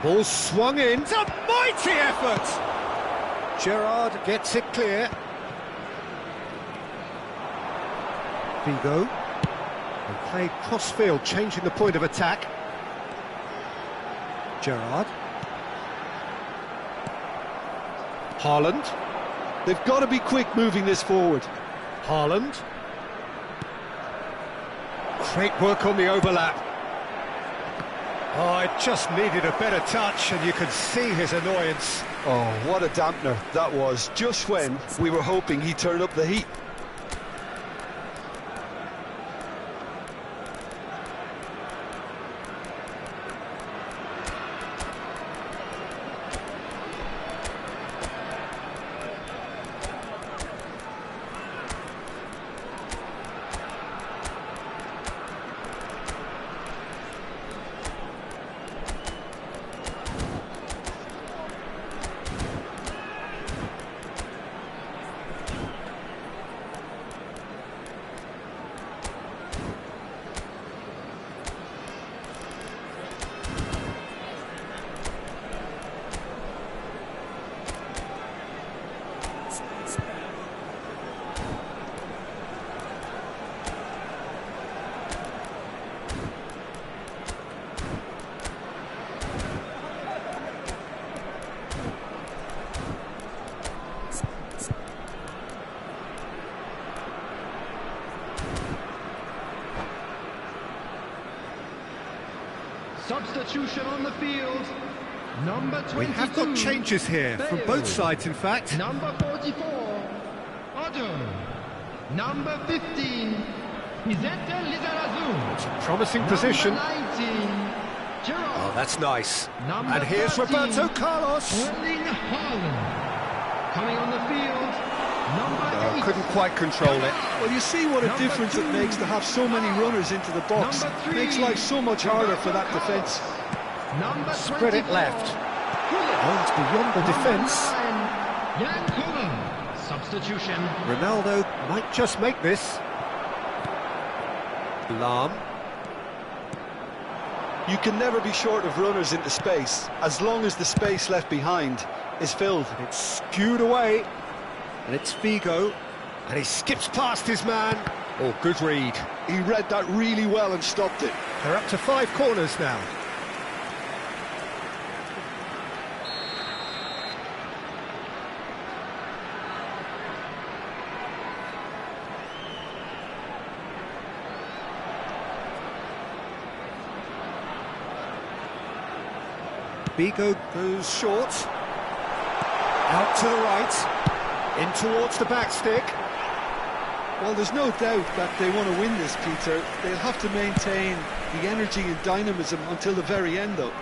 Ball swung in. It's a mighty effort! Gerrard gets it clear. Figo. And played cross-field, changing the point of attack. Gerrard. Haaland. They've got to be quick moving this forward. Haaland. Great work on the overlap. Oh, it just needed a better touch, and you could see his annoyance. Oh, what a dampener that was, just when we were hoping he'd turn up the heat. Substitution on the field. Number 22. We have got changes here from both sides, in fact. Number 44, Otto. Number 15, Vicente Lizarazu. Promising position. Number 19, Gerard. Oh, that's nice. Number And here's 13, Roberto Carlos. Erling Haaland. Coming on the field, number 8. Couldn't quite control it. Well, you see what a Number difference 2, it makes to have so many runners into the box. Number 3, Makes life so much harder for that Roberto defence. Number Spread it 24, left. Gullit. Oh, it's beyond the defence. Jan Koller. Substitution. Ronaldo might just make this. Lahm. You can never be short of runners into space, as long as the space left behind is filled. It's skewed away. And it's Figo. And he skips past his man. Oh, good read. He read that really well and stopped it. They're up to 5 corners now. Figo goes short. Out to the right. In towards the back stick. Well, there's no doubt that they want to win this, Peter. They'll have to maintain the energy and dynamism until the very end, though.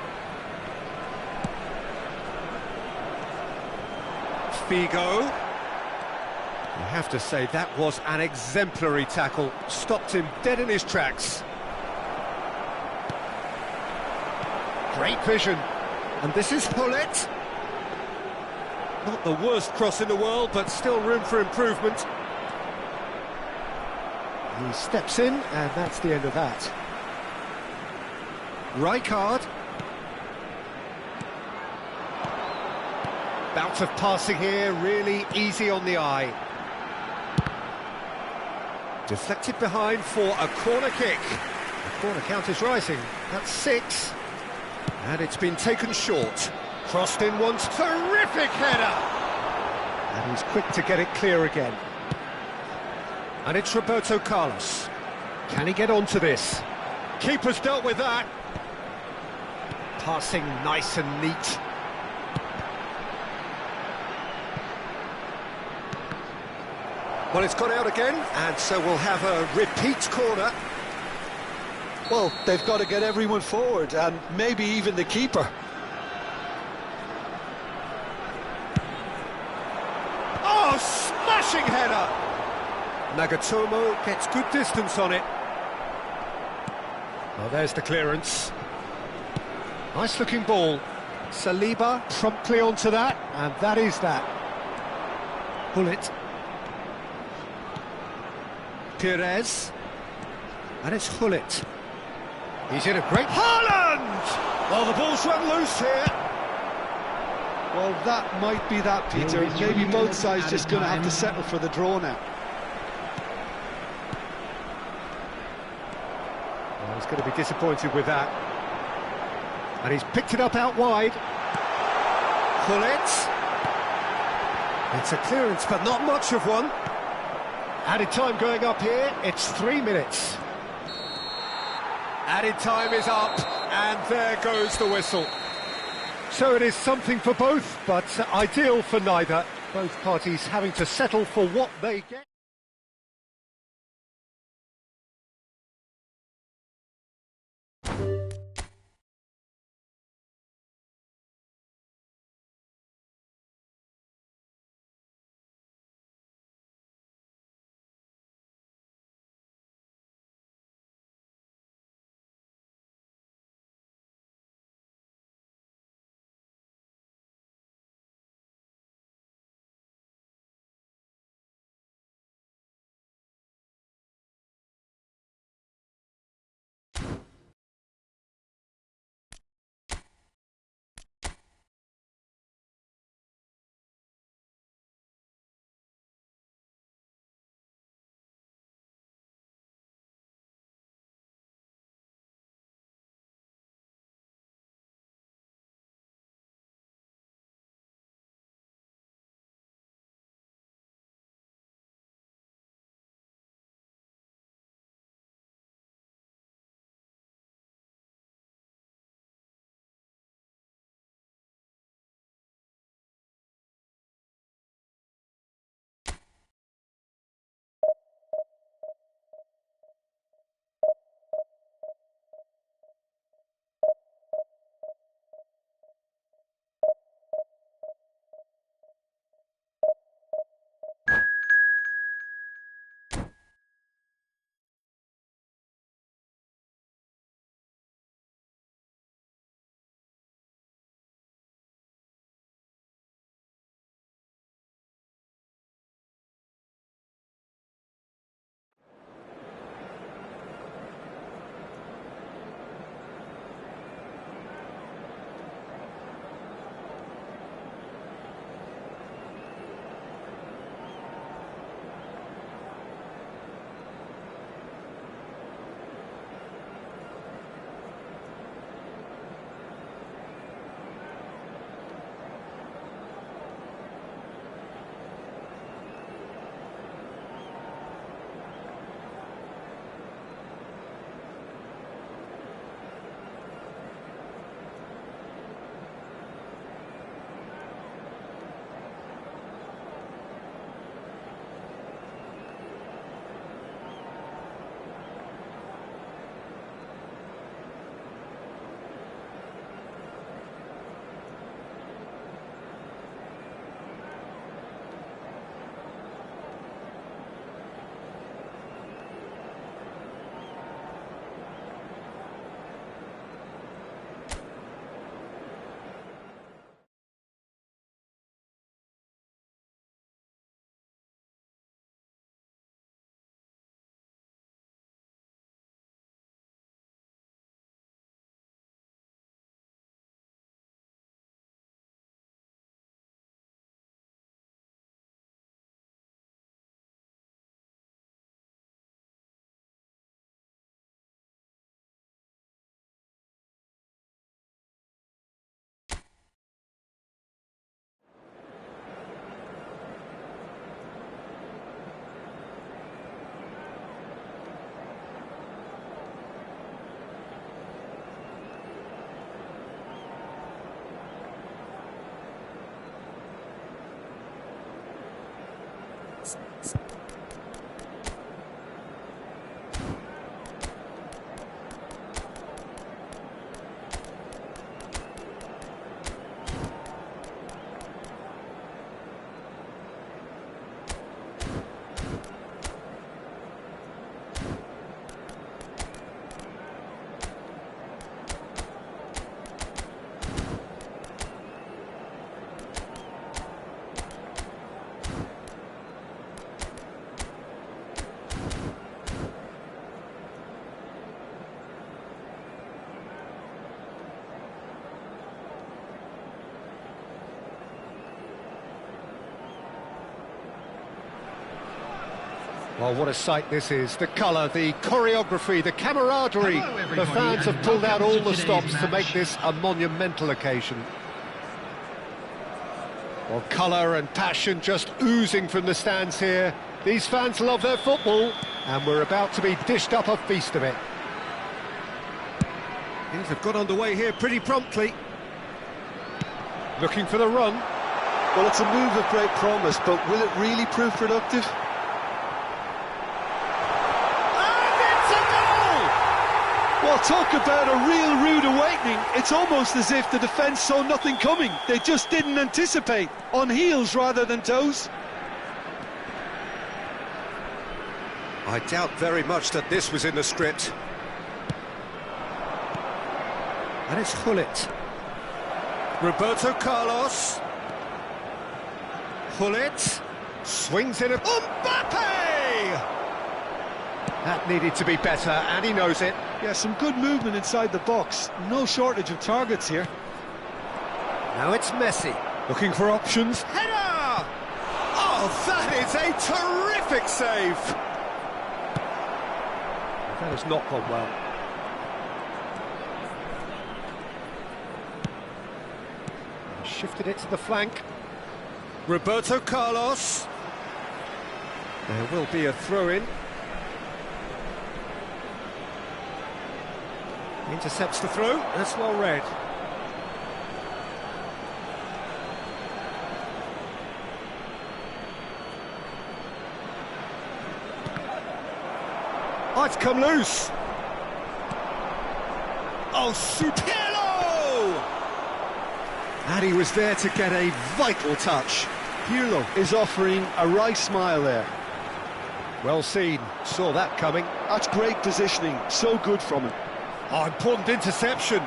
Figo. You have to say that was an exemplary tackle. Stopped him dead in his tracks. Great vision. And this is Hullet. Not the worst cross in the world, but still room for improvement. He steps in, and that's the end of that. Rijkaard. Bout of passing here, really easy on the eye. Deflected behind for a corner kick. The corner count is rising. That's 6. And it's been taken short. Crossed in once. Terrific header! And he's quick to get it clear again. And it's Roberto Carlos. Can he get onto this? Keeper's dealt with that. Passing nice and neat. Well, it's gone out again, and so we'll have a repeat corner. Well, they've got to get everyone forward, and maybe even the keeper. Oh, smashing header! Nagatomo gets good distance on it. Well, there's the clearance. Nice looking ball. Saliba promptly onto that, and that is that. Hullet. Perez. And it's Hullet. He's in a great... Haaland! Well, the ball's run loose here. Well, that might be that, Peter. Maybe both sides just going to have to settle for the draw now. Well, he's going to be disappointed with that. And he's picked it up out wide. Hullet. It's a clearance, but not much of one. Added time going up here, it's 3 minutes. Added time is up, and there goes the whistle. So it is something for both, but ideal for neither. Both parties having to settle for what they get. Well, what a sight this is. The colour, the choreography, the camaraderie. The fans have pulled out all the stops to make this a monumental occasion. Well, colour and passion just oozing from the stands here. These fans love their football, and we're about to be dished up a feast of it. Things have got underway here pretty promptly. Looking for the run. Well, it's a move of great promise, but will it really prove productive? Well, talk about a real rude awakening. It's almost as if the defence saw nothing coming. They just didn't anticipate. On heels rather than toes. I doubt very much that this was in the script. And it's Hullet. Roberto Carlos. Hullet. Swings in a... Mbappe! That needed to be better, and he knows it. Yeah, some good movement inside the box. No shortage of targets here. Now it's Messi. Looking for options. Header! Oh, that is a terrific save! That has not gone well. He shifted it to the flank. Roberto Carlos. There will be a throw-in. Intercepts the throw. That's well read. Oh, it's come loose. Oh, Pirlo! And he was there to get a vital touch. Pirlo is offering a wry smile there. Well seen. Saw that coming. That's great positioning. So good from him. Oh, important interception.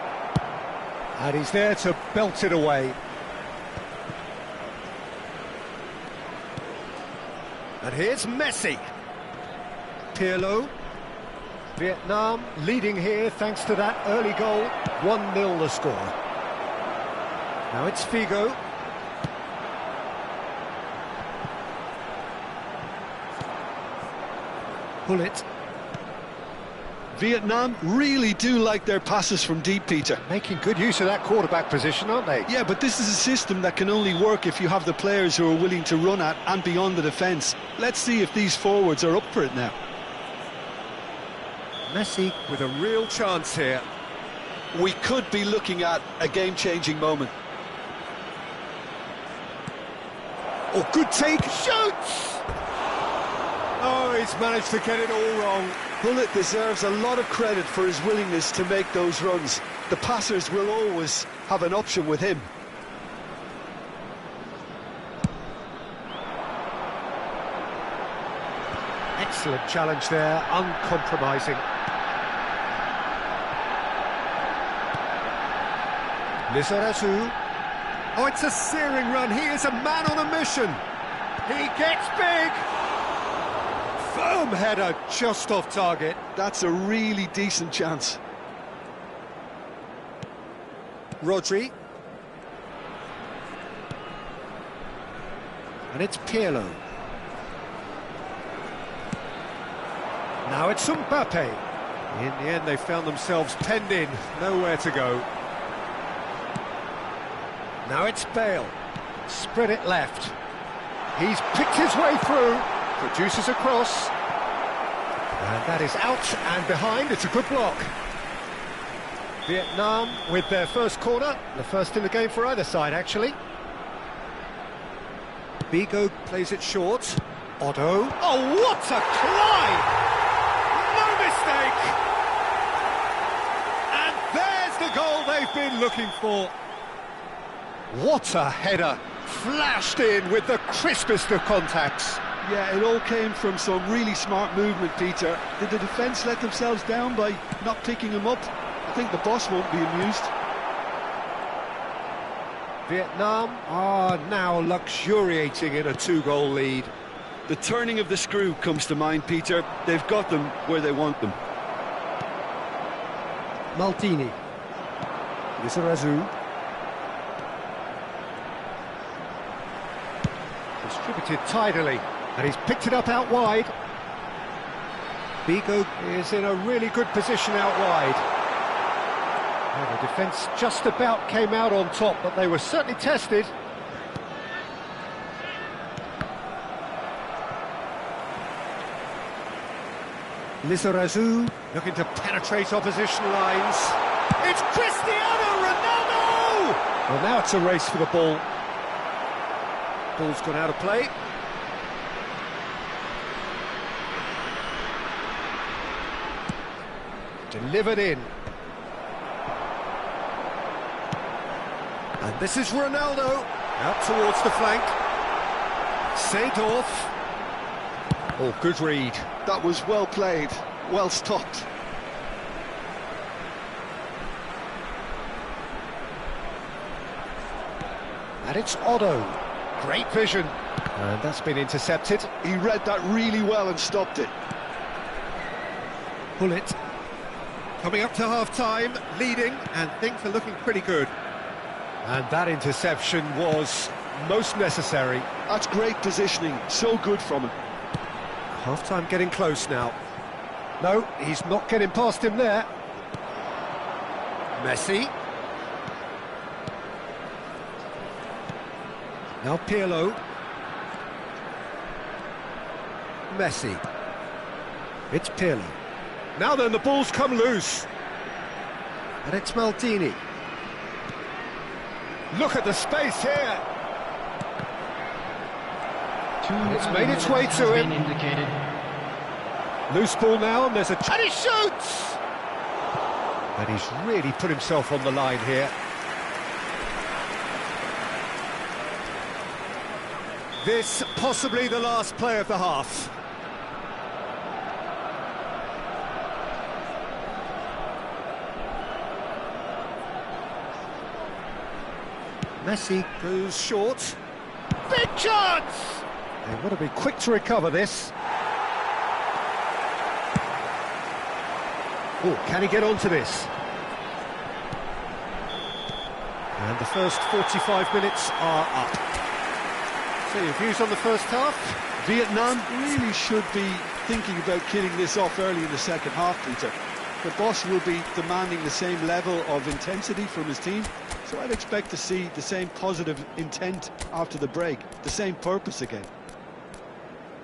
And he's there to belt it away. And here's Messi. Pirlo. Vietnam leading here thanks to that early goal. 1-0 the score. Now it's Figo. Hullet. Vietnam really do like their passes from deep, Peter. Making good use of that quarterback position, aren't they? Yeah, but this is a system that can only work if you have the players who are willing to run at and beyond the defence. Let's see if these forwards are up for it now. Messi with a real chance here. We could be looking at a game-changing moment. Oh, good take. Shoots! Oh, he's managed to get it all wrong. Hullet deserves a lot of credit for his willingness to make those runs. The passers will always have an option with him. Excellent challenge there, uncompromising. Lizarazu. Oh, it's a searing run. He is a man on a mission. He gets big. Firm header just off target. That's a really decent chance. Rodri. And it's Pirlo. Now it's Mbappe. In the end, they found themselves penned in, nowhere to go. Now it's Bale. Spread it left. He's picked his way through. Produces a cross. And that is out and behind. It's a good block. Vietnam with their first corner. The first in the game for either side, actually. Figo plays it short. Otto. Oh, what a climb! No mistake! And there's the goal they've been looking for. What a header! Flashed in with the crispest of contacts. Yeah, it all came from some really smart movement, Peter. Did the defence let themselves down by not picking him up? I think the boss won't be amused. Vietnam are now luxuriating in a 2-goal lead. The turning of the screw comes to mind, Peter. They've got them where they want them. Maldini. Lizarazu. Distributed tidily, and he's picked it up out wide. Bigo is in a really good position out wide. Well, the defence just about came out on top, but they were certainly tested. Lizarazu looking to penetrate opposition lines. It's Cristiano Ronaldo! Well, now it's a race for the ball. Ball's gone out of play. Delivered in. And this is Ronaldo. Out towards the flank. Seedorf. Oh, good read. That was well played, well stopped. And it's Otto. Great vision. And that's been intercepted. He read that really well and stopped it. Bullet. Coming up to half-time, leading, and things are looking pretty good. And that interception was most necessary. That's great positioning, so good from him. Half-time getting close now. No, he's not getting past him there. Messi. Now Pirlo. Messi. It's Pirlo. Now then, the ball's come loose. And it's Maldini. Look at the space here. It's made its way to him. Indicated. Loose ball now, and there's a... And he shoots! And he's really put himself on the line here. This possibly the last play of the half. Messi goes short. Big chance! They want to be quick to recover this. Oh, can he get onto this? And the first 45 minutes are up. So your views on the first half? Vietnam really should be thinking about killing this off early in the second half, Peter. The boss will be demanding the same level of intensity from his team, so I'd expect to see the same positive intent after the break, the same purpose again.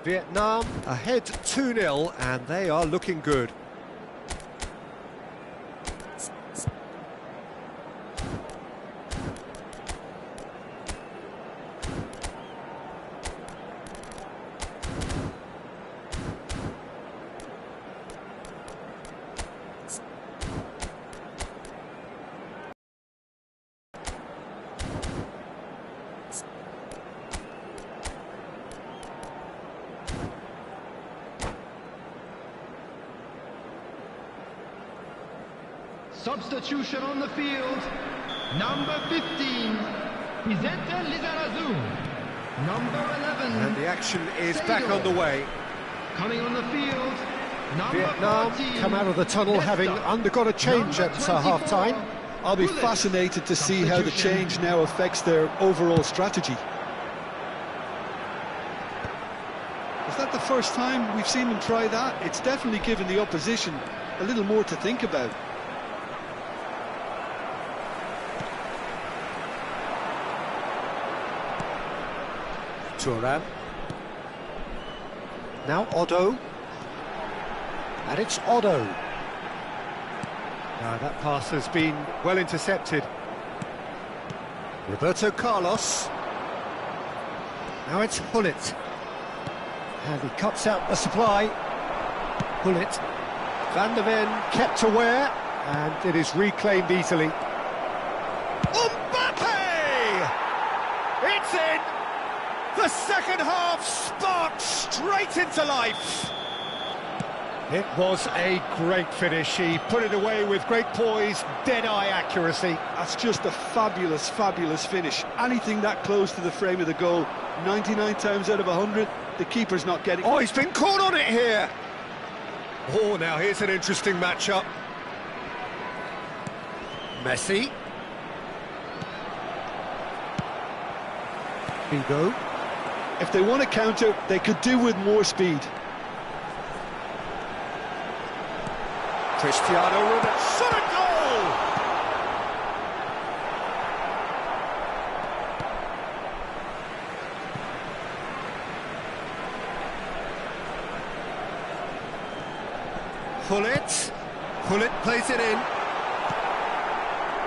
Vietnam ahead 2-0, and they are looking good. Substitution on the field. Number 15, Vicente Lizarazu. Number 11. And the action is back on the way. Coming on the field, number Vietnam 14, come out of the tunnel having undergone a change at half-time. I'll be fascinated to see how the change now affects their overall strategy. Is that the first time we've seen them try that? It's definitely given the opposition a little more to think about. Thuram. Now Otto. And it's Otto. Now that pass has been well intercepted. Roberto Carlos. Now it's Hullet. And he cuts out the supply. Bullet. Van der Ven kept aware, and it is reclaimed easily. Mbappe! It's in! The second half sparked straight into life. It was a great finish. He put it away with great poise, dead-eye accuracy. That's just a fabulous, fabulous finish. Anything that close to the frame of the goal, 99 times out of 100, the keeper's not getting... Oh, he's been caught on it here. Oh, now here's an interesting matchup. Messi. Figo. If they want to counter, they could do with more speed. Cristiano Ronaldo. Shot a goal! Pullet plays it in.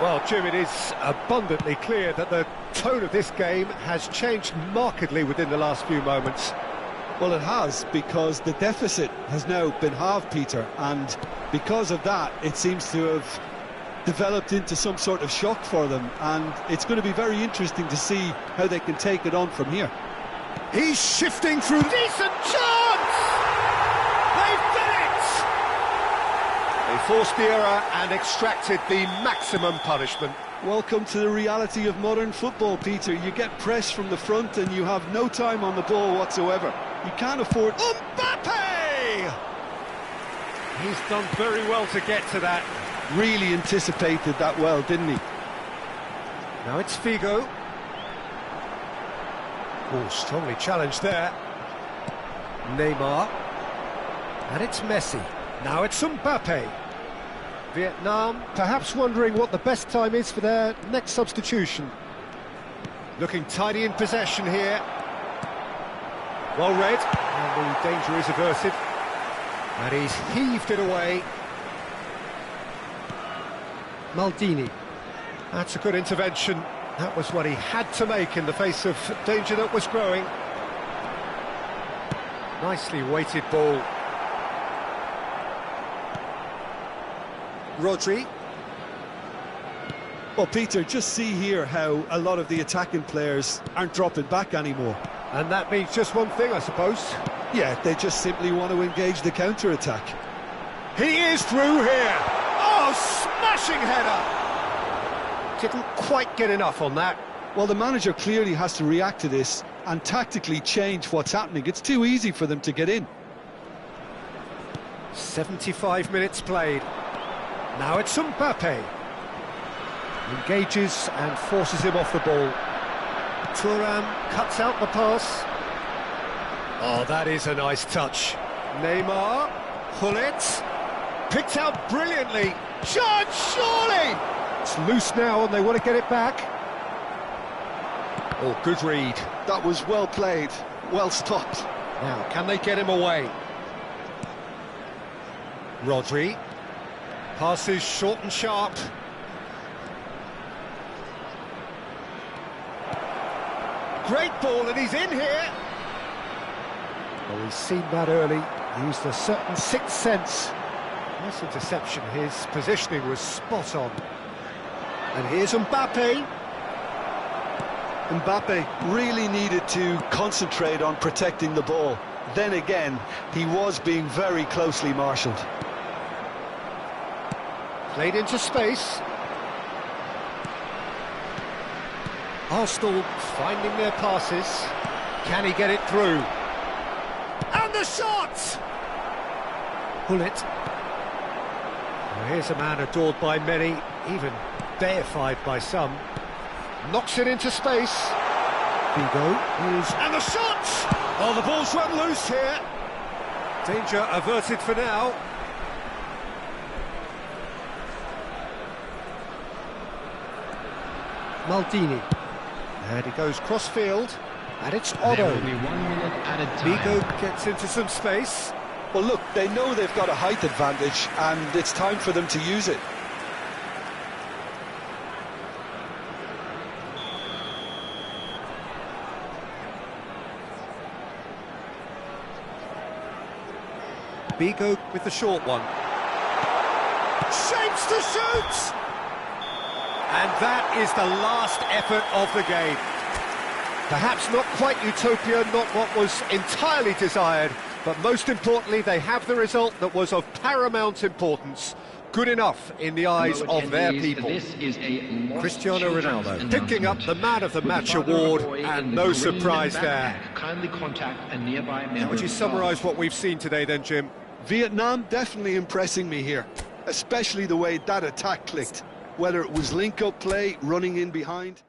Well, Jim, it is abundantly clear that the tone of this game has changed markedly within the last few moments. Well, it has, because the deficit has now been halved, Peter, and because of that, it seems to have developed into some sort of shock for them, and it's going to be very interesting to see how they can take it on from here. He's shifting through. Decent chance! They've done it! They forced the error and extracted the maximum punishment. Welcome to the reality of modern football, Peter. You get press from the front and you have no time on the ball whatsoever. You can't afford... Mbappe! He's done very well to get to that. Really anticipated that well, didn't he? Now it's Figo. Oh, strongly challenged there. Neymar. And it's Messi. Now it's Mbappe. Vietnam perhaps wondering what the best time is for their next substitution. Looking tidy in possession here. Well read, and the danger is averted. And he's heaved it away. Maldini. That's a good intervention. That was what he had to make in the face of danger that was growing. Nicely weighted ball. Rodri. Well, Peter, just see here how a lot of the attacking players aren't dropping back anymore. And that means just one thing, I suppose. Yeah, they just simply want to engage the counter-attack. He is through here. Oh, smashing header. Didn't quite get enough on that. Well, the manager clearly has to react to this and tactically change what's happening. It's too easy for them to get in. 75 minutes played. Now it's Mbappe. Engages and forces him off the ball. Thuram cuts out the pass. Oh, that is a nice touch. Neymar. Pullet. Picked out brilliantly. Chance, surely! It's loose now and they want to get it back. Oh, good read. That was well played, well stopped. Now, can they get him away? Rodri. Passes short and sharp. Great ball, and he's in here. Well, he's seen that early. Used a certain sixth sense. Nice interception. His positioning was spot on. And here's Mbappe. Mbappe really needed to concentrate on protecting the ball. Then again, he was being very closely marshalled. Played into space. Arsenal finding their passes. Can he get it through? And the shot! Pullet. Well, here's a man adored by many, even deified by some. Knocks it into space. Figo is... And the shot! Oh, the ball's run loose here. Danger averted for now. Maldini. And he goes cross-field. And it's Otto. Only 1 minute at a time. Figo gets into some space. Well, look, they know they've got a height advantage, and it's time for them to use it. Bigo with the short one. Shapes to shoot! And that is the last effort of the game. Perhaps not quite utopia, not what was entirely desired, but most importantly, they have the result that was of paramount importance. Good enough in the eyes of their people. Cristiano Ronaldo picking up the Man of the Match award, and no surprise there. How would you summarise what we've seen today then, Jim? Vietnam definitely impressing me here, especially the way that attack clicked, whether it was link-up play, running in behind.